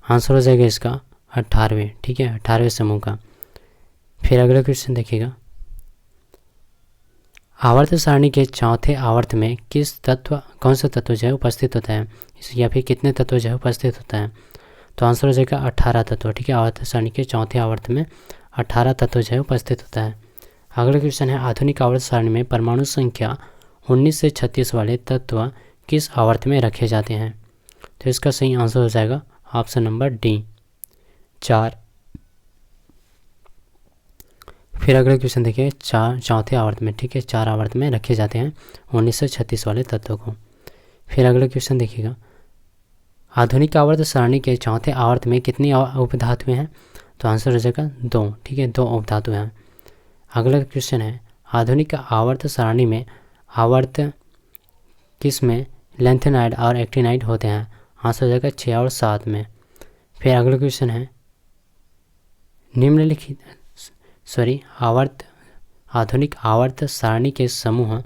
A: आंसर हो जाएगा इसका 18वें, ठीक है, 18वें समूह का। फिर अगला क्वेश्चन देखिएगा, आवर्त सारणी के चौथे आवर्त में कौन सा तत्व जो है उपस्थित होता है, या फिर कितने तत्व जो है उपस्थित होता है? तो आंसर हो जाएगा 18 तत्व, ठीक है, आवर्त सारणी के चौथे आवर्त में 18 तत्व जो है उपस्थित होता है। अगला क्वेश्चन है, आधुनिक आवर्त सारणी में परमाणु संख्या 19 से 36 वाले तत्व किस आवर्त में रखे जाते हैं? तो इसका सही आंसर हो जाएगा ऑप्शन नंबर डी 4। फिर अगला क्वेश्चन देखिए, चौथे आवर्त में, ठीक है, 4 आवर्त में रखे जाते हैं 1936 वाले तत्वों को। फिर अगला क्वेश्चन देखिएगा, आधुनिक आवर्त सारणी के चौथे आवर्त में कितनी उपधातुएं हैं? तो आंसर हो जाएगा 2, ठीक है, 2 उपधातु हैं। अगला क्वेश्चन है, आधुनिक आवर्त सारणी में आवर्त किस में लेंथेनाइड और एक्टिनाइड होते हैं? आंसर हो जाएगा 6 और 7 में। फिर अगला क्वेश्चन है, निम्नलिखित आधुनिक आवर्त सारणी के समूह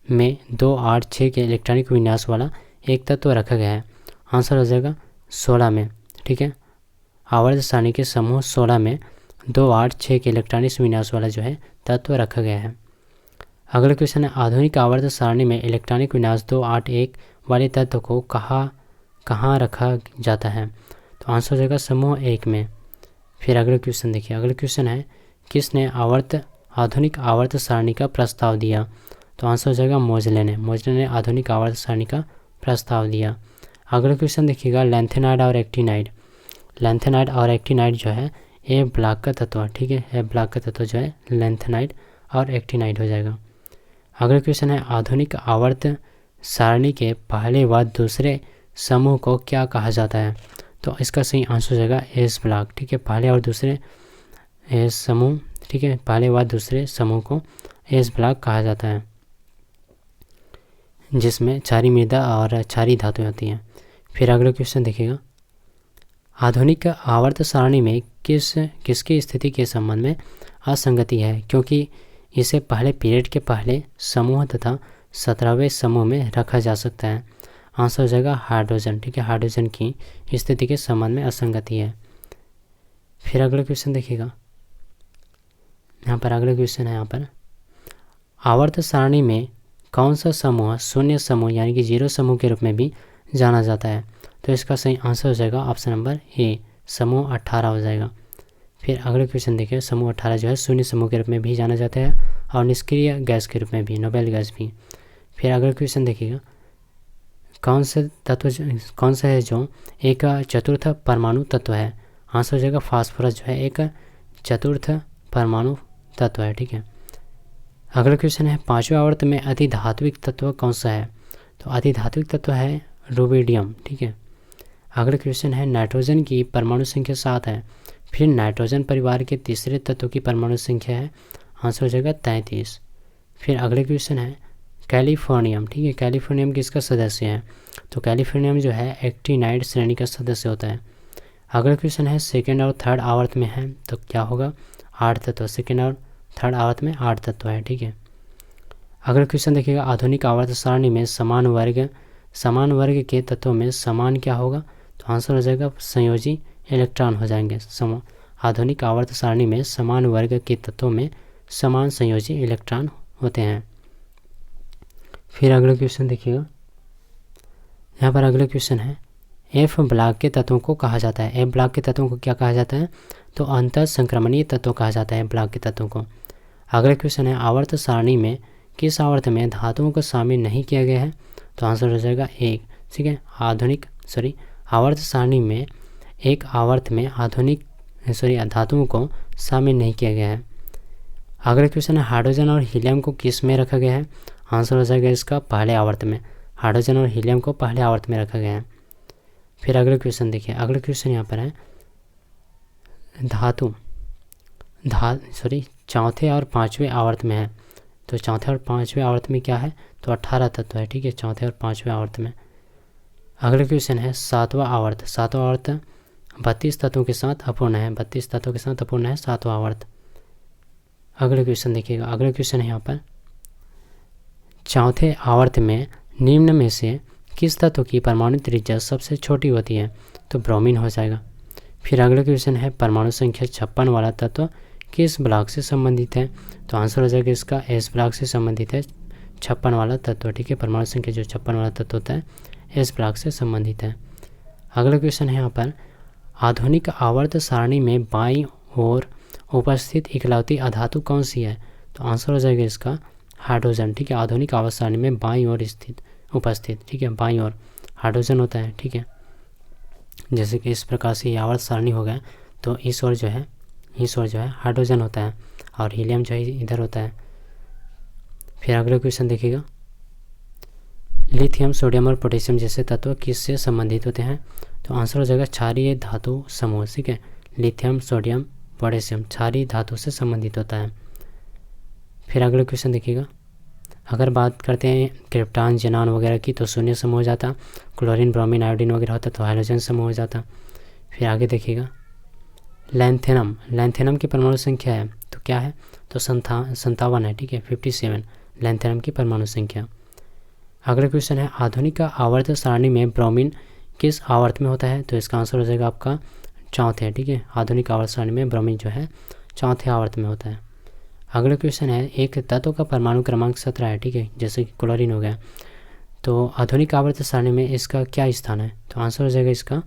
A: में 2, 8, 6 के इलेक्ट्रॉनिक विन्यास वाला एक तत्व रखा गया है। आंसर हो जाएगा 16 में, ठीक है, आवर्त सारणी के समूह 16 में 2, 8, 6 के इलेक्ट्रॉनिक विन्यास वाला जो है तत्व रखा गया है। अगला क्वेश्चन है, आधुनिक आवर्त सारणी में इलेक्ट्रॉनिक विन्यास 2, 8, 1 वाले तत्व को कहाँ रखा जाता है? तो आंसर हो जाएगा समूह 1 में। फिर अगला क्वेश्चन देखिए, अगला क्वेश्चन है, किसने आधुनिक आवर्त सारणी का प्रस्ताव दिया? तो आंसर हो जाएगा मोजले ने आधुनिक आवर्त सारणी का प्रस्ताव दिया। अगला क्वेश्चन देखिएगा, लेंथेनाइड और एक्टिनाइड जो है ए ब्लॉक का तत्व, ठीक है, ए ब्लॉक का तत्व जो है लेंथेनाइड और एक्टिनाइड हो जाएगा। अगला क्वेश्चन है, आधुनिक आवर्त सारणी के पहले व दूसरे समूह को क्या कहा जाता है? तो इसका सही आंसर हो जाएगा एस ब्लॉक, ठीक है, पहले और दूसरे एस समूह, ठीक है, पहले व दूसरे समूह को एस ब्लॉक कहा जाता है, जिसमें क्षारीय मृदा और क्षारीय धातुएं होती हैं। फिर अगला क्वेश्चन देखिएगा, आधुनिक आवर्त सारणी में किसकी स्थिति के संबंध में असंगति है, क्योंकि इसे पहले पीरियड के पहले समूह तथा 17वें समूह में रखा जा सकता है? आंसर हो जाएगा हाइड्रोजन, ठीक है, हाइड्रोजन की स्थिति के संबंध में असंगति है। फिर अगला क्वेश्चन देखिएगा, यहाँ पर अगला क्वेश्चन है, यहाँ पर आवर्त सारणी में कौन सा समूह शून्य समूह यानी कि 0 समूह के रूप में भी जाना जाता है? तो इसका सही आंसर हो जाएगा ऑप्शन नंबर ए, समूह 18 हो जाएगा। फिर अगला क्वेश्चन देखिए, समूह 18 जो है शून्य समूह के रूप में भी जाना जाता है और निष्क्रिय गैस के रूप में भी, नोबेल गैस भी। फिर अगला क्वेश्चन देखिएगा, कौन सा है जो एक चतुर्थ परमाणु तत्व है? आंसर हो जाएगा फास्फोरस जो है एक चतुर्थ परमाणु तत्व है, ठीक है। अगला क्वेश्चन है, 5वें आवर्त में अतिधात्विक तत्व कौन सा है? तो अतिधात्विक तत्व है रुबिडियम, ठीक है। अगला क्वेश्चन है, नाइट्रोजन की परमाणु संख्या 7 है, फिर नाइट्रोजन परिवार के तीसरे तत्व की परमाणु संख्या है? आंसर हो जाएगा 33। फिर अगला क्वेश्चन है, कैलिफोर्नियम, ठीक है, कैलिफोर्नियम किसका सदस्य है? तो कैलिफोर्नियम जो है एक्टिनाइड श्रेणी का सदस्य होता है। अगला क्वेश्चन है, 2nd और 3rd आवर्त में है तो क्या होगा? 8 तत्व, 2nd और 3rd आवर्त में 8 तत्व है, ठीक है। अगला क्वेश्चन देखिएगा, आधुनिक आवर्त सारणी में समान वर्ग के तत्वों में समान क्या होगा? तो आंसर हो जाएगा संयोजी इलेक्ट्रॉन हो जाएंगे। आधुनिक आवर्त सारणी में समान वर्ग के तत्वों में समान संयोजी इलेक्ट्रॉन होते हैं। फिर अगला क्वेश्चन देखिएगा, यहाँ पर अगला क्वेश्चन है, एफ ब्लॉक के तत्वों को कहा जाता है? एफ ब्लॉक के तत्वों को क्या कहा जाता है? तो अंतर संक्रमणीय तत्व कहा जाता है ब्लॉक के तत्वों को। अगला क्वेश्चन है, आवर्त सारणी में किस आवर्त में धातुओं को शामिल नहीं किया गया है? तो आंसर हो जाएगा 1, ठीक है। आवर्त सारणी में एक आवर्त में धातुओं को शामिल नहीं किया गया है। अगला क्वेश्चन है, हाइड्रोजन और हीलियम को किस में रखा गया है? आंसर हो जाएगा इसका पहले आवर्त में, हाइड्रोजन और हीलियम को पहले आवर्त में रखा गया है। फिर अगला क्वेश्चन देखिए, अगला क्वेश्चन यहाँ पर है, चौथे और 5वें आवर्त में है, तो चौथे और 5वें आवर्त में क्या है? तो 18 तत्व है, ठीक है, चौथे और 5वें आवर्त में। अगला क्वेश्चन है, 7वां आवर्त 32 तत्वों के साथ अपूर्ण है, 32 तत्वों के साथ अपूर्ण है 7वां आवर्त। अगला क्वेश्चन देखिएगा, अगला क्वेश्चन है यहाँ पर, चौथे आवर्त में निम्न में से किस तत्व की परमाणु त्रिज्या सबसे छोटी होती है? तो ब्रोमीन हो जाएगा। फिर अगला क्वेश्चन है, परमाणु संख्या 56 वाला तत्व किस ब्लॉक से संबंधित है? तो आंसर हो जाएगा इसका एस ब्लॉक से संबंधित है 56 वाला तत्व, ठीक है, परमाणु संख्या जो 56 वाला तत्व होता है एस ब्लॉक से संबंधित है। अगला क्वेश्चन है यहाँ पर, आधुनिक आवर्त सारणी में बाईं ओर उपस्थित इकलौती अधातु कौन सी है? तो आंसर हो जाएगा इसका हाइड्रोजन, ठीक है। आधुनिक आवर्त सारणी में बाईं ओर उपस्थित, ठीक है, बाईं ओर हाइड्रोजन होता है, ठीक है। जैसे कि इस प्रकार से ये आवर्त सारणी हो गया। तो इस ओर जो है हाइड्रोजन होता है और हीलियम जो है इधर होता है। फिर अगला क्वेश्चन देखिएगा, लिथियम, सोडियम और पोटेशियम जैसे तत्व किससे संबंधित होते हैं? तो आंसर हो जाएगा क्षारीय धातु समूह। ठीक है, लिथियम, सोडियम, पोटेशियम क्षारीय धातु से संबंधित होता है। फिर अगला क्वेश्चन देखिएगा, अगर बात करते हैं क्रिप्टॉन, जेनॉन वगैरह की तो शून्य समूह हो जाता। क्लोरीन, ब्रोमीन, आयोडीन वगैरह होता तो हाइड्रोजन समूह हो जाता। फिर आगे देखिएगा, लैंथेनम की परमाणु संख्या है तो क्या है? तो 57 है। ठीक है, 57 लैंथेनम की परमाणु संख्या। अगला क्वेश्चन है, आधुनिक आवर्त सारणी में ब्रोमीन किस आवर्त में होता है? तो इसका आंसर हो जाएगा आपका चौथे। ठीक है, आधुनिक आवर्त सारणी में ब्रोमीन जो है चौथे आवर्त में होता है। अगला क्वेश्चन है, एक तत्व का परमाणु क्रमांक 17 है। ठीक है, जैसे कि क्लोरीन हो गया। तो आधुनिक आवर्त सारणी में इसका क्या स्थान है? तो आंसर हो जाएगा इसका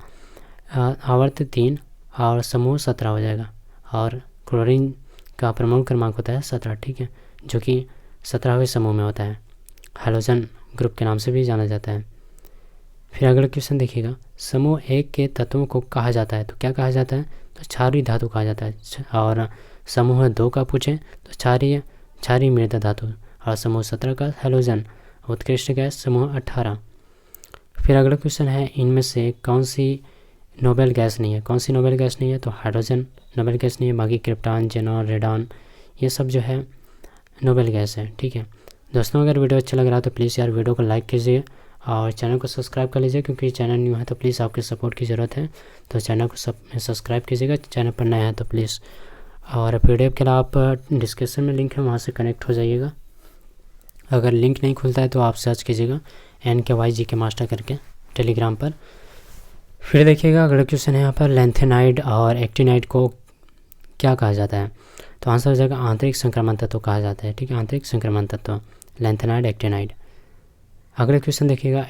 A: आवर्त 3 और समूह 17 हो जाएगा। और क्लोरीन का परमाणु क्रमांक होता है 17। ठीक है, जो कि 17वें समूह में होता है, हैलोजन ग्रुप के नाम से भी जाना जाता है। फिर अगला क्वेश्चन देखिएगा, समूह 1 के तत्वों को कहा जाता है तो क्या कहा जाता है? तो क्षारीय धातु कहा जाता है। और समूह 2 का पूछें तो क्षारीय मृत धातु। और समूह 17 का हैलोजन उत्कृष्ट गैस समूह 18। फिर अगला क्वेश्चन है, इनमें से कौन सी नोबेल गैस नहीं है? कौन सी नोबेल गैस नहीं है? तो हाइड्रोजन नोबेल गैस नहीं है। बाकी क्रिप्टॉन, जेनॉन, रेडॉन ये सब जो है नोबेल गैस है। ठीक है दोस्तों, अगर वीडियो अच्छा लग रहा है तो प्लीज़ यार वीडियो को लाइक कीजिए और चैनल को सब्सक्राइब कर लीजिए, क्योंकि चैनल न्यू है तो प्लीज़ आपके सपोर्ट की ज़रूरत है। तो चैनल को सब्सक्राइब कीजिएगा, चैनल पर नया है तो प्लीज़। और PDF के लिए आप डिस्क्रिप्शन में लिंक है, वहाँ से कनेक्ट हो जाइएगा। अगर लिंक नहीं खुलता है तो आप सर्च कीजिएगा NKYGK मास्टर करके टेलीग्राम पर। फिर देखिएगा, अगला क्वेश्चन है यहाँ पर, लैंथेनाइड और एक्टिनाइड को क्या कहा जाता है? तो आंसर हो जाएगा आंतरिक संक्रमण तत्व कहा जाता है। ठीक है, आंतरिक संक्रमण तत्व लैंथेनाइड, एक्टिनाइड। अगला क्वेश्चन देखिएगा,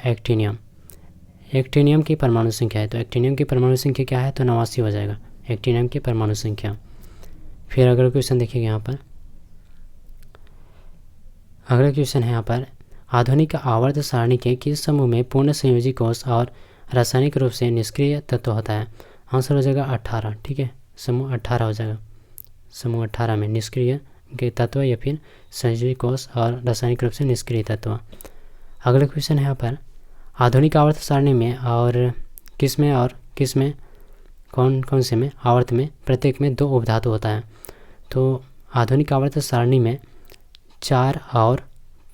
A: एक्टिनियम की परमाणु संख्या है। तो एक्टिनियम की परमाणु संख्या क्या है? तो 89 हो जाएगा एक्टिनियम की परमाणु संख्या। फिर अगला क्वेश्चन देखिएगा यहाँ पर, अगला क्वेश्चन है यहाँ पर, आधुनिक आवर्त सारणी के किस समूह में पूर्ण संयोजी कोष और रासायनिक रूप से निष्क्रिय तत्व होता है? आंसर हो जाएगा 18। ठीक है, समूह 18 हो जाएगा। समूह 18 में निष्क्रिय के तत्व या फिर संयोजी कोष और रासायनिक रूप से निष्क्रिय तत्व। अगला क्वेश्चन है यहाँ पर, आधुनिक आवर्त सारणी में और किस में कौन से में आवर्त में प्रत्येक में 2 उपधातु होता है? तो आधुनिक आवर्त सारणी में 4 और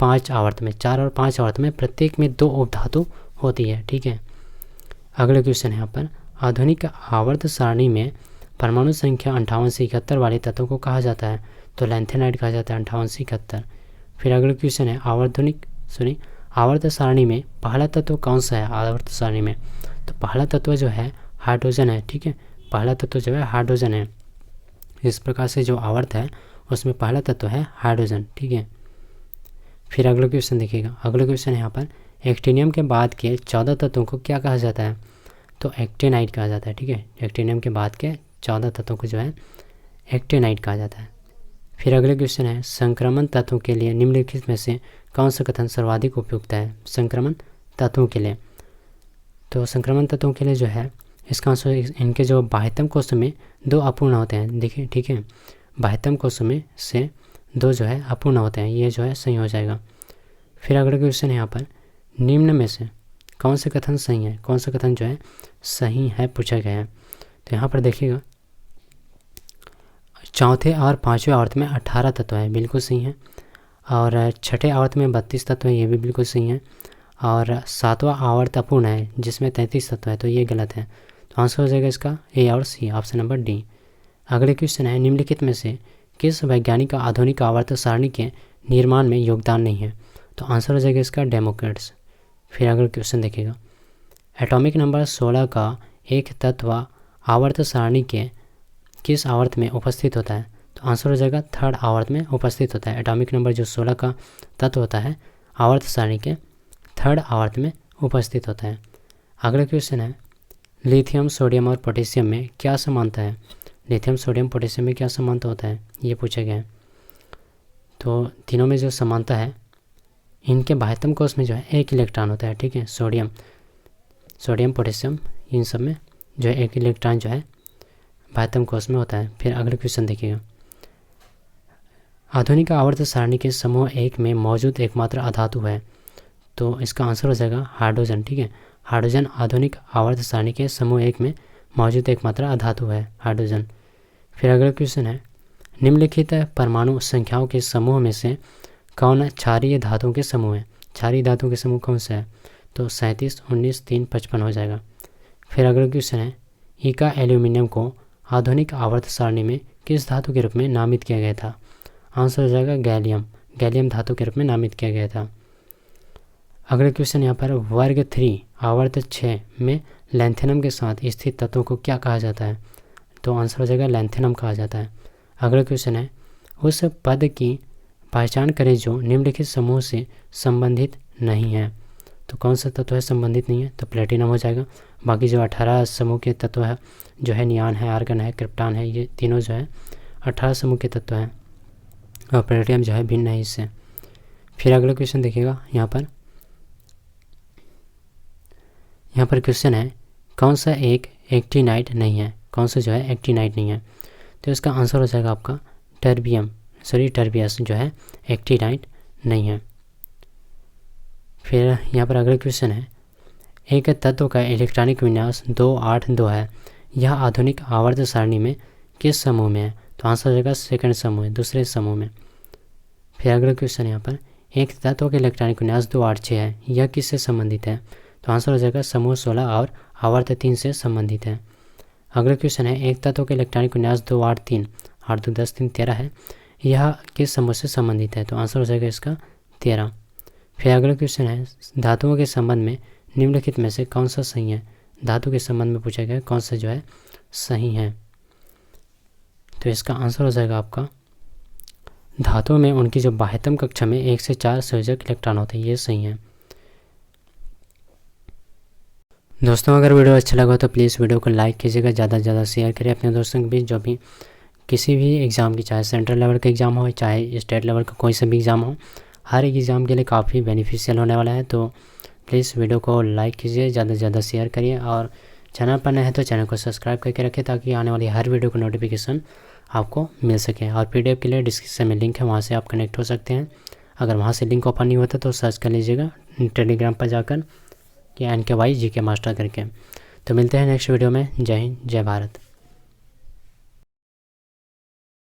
A: 5 आवर्त में प्रत्येक में 2 उपधातु होती है। ठीक है, अगला क्वेश्चन है यहाँ पर, आधुनिक आवर्त सारणी में परमाणु संख्या 58 से 71 वाले तत्वों को कहा जाता है? तो लैंथेनाइड कहा जाता है 58 से 71। फिर अगला क्वेश्चन है, आवर्त सारणी में पहला तत्व कौन सा है? आवर्त सारणी में तो पहला तत्व जो है हाइड्रोजन है। ठीक है, पहला तत्व जो है हाइड्रोजन है। इस प्रकार से जो आवर्त है उसमें पहला तत्व है हाइड्रोजन। ठीक है, फिर अगला क्वेश्चन देखिएगा, अगला क्वेश्चन है यहाँ पर, एक्टिनियम के बाद के 14 तत्वों को क्या कहा जाता है? तो एक्टिनाइड कहा जाता है। ठीक है, एक्टिनियम के बाद के 14 तत्वों को जो है एक्टिनाइड कहा जाता है। फिर अगले क्वेश्चन है, संक्रमण तत्वों के लिए निम्नलिखित में से कौन सा कथन सर्वाधिक उपयुक्त है? संक्रमण तत्वों के लिए, तो संक्रमण तत्वों के लिए जो है इसका आंसर, इनके जो बाह्यतम कोषों में 2 अपूर्ण होते हैं। देखिए, ठीक है, बाह्यतम कोषों में से 2 जो है अपूर्ण होते हैं, ये जो है सही हो जाएगा। फिर अगला क्वेश्चन है यहाँ पर, निम्न में से कौन से कथन सही है? कौन सा कथन जो है सही है पूछा गया है? तो यहाँ पर देखिएगा, चौथे और 5वें आवर्त में 18 तत्व है, बिल्कुल सही है। और छठे आवर्त में 32 तत्व है, ये भी बिल्कुल सही है। और 7वां आवर्त अपूर्ण है जिसमें 33 तत्व है, तो ये गलत है। तो आंसर हो जाएगा इसका A और C, ऑप्शन नंबर D। अगले क्वेश्चन है, निम्नलिखित में से किस वैज्ञानिक का आधुनिक आवर्त सारणी के निर्माण में योगदान नहीं है? तो आंसर हो जाएगा इसका डेमोक्रिटस। फिर अगला क्वेश्चन देखिएगा, एटॉमिक नंबर 16 का एक तत्व आवर्त सारणी के किस आवर्त में उपस्थित होता है? तो आंसर हो जाएगा 3rd आवर्त में उपस्थित होता है। एटॉमिक नंबर जो 16 का तत्व होता है आवर्त सारणी के 3rd आवर्त में उपस्थित होता है। अगला क्वेश्चन है, लिथियम, सोडियम और पोटेशियम में क्या समानता है? लिथियम, सोडियम, पोटेशियम में क्या समानता होता है, ये पूछा गया है। तो तीनों में जो समानता है, इनके बाह्यतम कोष में जो है 1 इलेक्ट्रॉन होता है। ठीक है, सोडियम, पोटेशियम इन सब में जो है एक इलेक्ट्रॉन जो है बाह्यतम कोश में होता है। फिर अगला क्वेश्चन देखिएगा, आधुनिक आवर्त सारणी के समूह 1 में मौजूद एकमात्र अधातु है। तो इसका आंसर हो जाएगा हाइड्रोजन। ठीक है, हाइड्रोजन आधुनिक आवर्त सारणी के समूह 1 में मौजूद एकमात्र अधातु है हाइड्रोजन। फिर अगला क्वेश्चन है, निम्नलिखित परमाणु संख्याओं के समूह में से कौन क्षारीय धातुओं के समूह है? क्षारीय धातुओं के समूह कौन सा है? तो 37, 19, 3, 55 हो जाएगा। फिर अगला क्वेश्चन है, ईका एल्यूमिनियम को आधुनिक आवर्त सारणी में किस धातु के रूप में नामित किया गया था? आंसर हो जाएगा गैलियम। गैलियम धातु के रूप में नामित किया गया था। अगला क्वेश्चन यहाँ पर, वर्ग 3 आवर्त 6 में लैंथेनम के साथ स्थित तत्वों को क्या कहा जाता है? तो आंसर हो जाएगा लैंथेनम कहा जाता है। अगला क्वेश्चन है, उस पद की पहचान करें जो निम्नलिखित समूह से संबंधित नहीं है। तो कौन सा तत्व है संबंधित नहीं है? तो प्लेटिनम हो जाएगा। बाकी जो 18 समूह के तत्व है जो है नियान है, आर्गन है, क्रिप्टॉन है, ये तीनों जो है 18 समूह के तत्व हैं और प्लेटिनम जो है भिन्न है इससे। फिर अगला क्वेश्चन देखिएगा, यहाँ पर क्वेश्चन है, कौन सा एक एक्टिनाइट नहीं है? कौन सा जो है एक्टिनाइट नहीं है? तो इसका आंसर हो जाएगा आपका टर्बियस जो है एक्टिनाइट नहीं है। फिर यहाँ पर अगला क्वेश्चन है, एक तत्व का इलेक्ट्रॉनिक विन्यास 282 है, यह आधुनिक आवर्त सारणी में किस समूह में है? तो आंसर हो जाएगा सेकंड समूह, दूसरे समूह में। फिर अगला क्वेश्चन यहाँ पर, एक तत्व का इलेक्ट्रॉनिक विन्यास 286 है, यह किससे संबंधित है? तो आंसर हो जाएगा समूह 16 और आवर्त 3 से संबंधित है। अगला क्वेश्चन है, एक तत्व का इलेक्ट्रॉनिक विन्यास 283, 8 2 10 3 13 है, यह किस समूह से संबंधित है? तो आंसर हो जाएगा इसका 13। फिर अगला क्वेश्चन है, धातुओं के संबंध में निम्नलिखित में से कौन सा सही है? धातु के संबंध में पूछा गया कौन सा जो है सही है? तो इसका आंसर हो जाएगा आपका, धातुओं में उनकी जो बाह्यतम कक्षा में 1 से 4 संयोजक इलेक्ट्रॉन होते हैं, ये सही है। दोस्तों अगर वीडियो अच्छा लगा तो प्लीज़ वीडियो को लाइक कीजिएगा, ज़्यादा से ज़्यादा शेयर करिए अपने दोस्तों के बीच। जो भी किसी भी एग्ज़ाम की, चाहे सेंट्रल लेवल का एग्ज़ाम हो चाहे स्टेट लेवल का कोई सा भी एग्ज़ाम हो, हर एक एग्ज़ाम के लिए काफ़ी बेनिफिशियल होने वाला है। तो प्लीज़ वीडियो को लाइक कीजिए, ज़्यादा से ज़्यादा शेयर करिए और चैनल पर नए हैं तो चैनल को सब्सक्राइब करके रखें ताकि आने वाली हर वीडियो को नोटिफिकेशन आपको मिल सके। और PDF के लिए डिस्क्रिप्शन में लिंक है, वहाँ से आप कनेक्ट हो सकते हैं। अगर वहाँ से लिंक ओपन नहीं होता तो सर्च कर लीजिएगा टेलीग्राम पर जाकर कि NKY GK मास्टर करके। तो मिलते हैं नेक्स्ट वीडियो में। जय हिंद, जय भारत।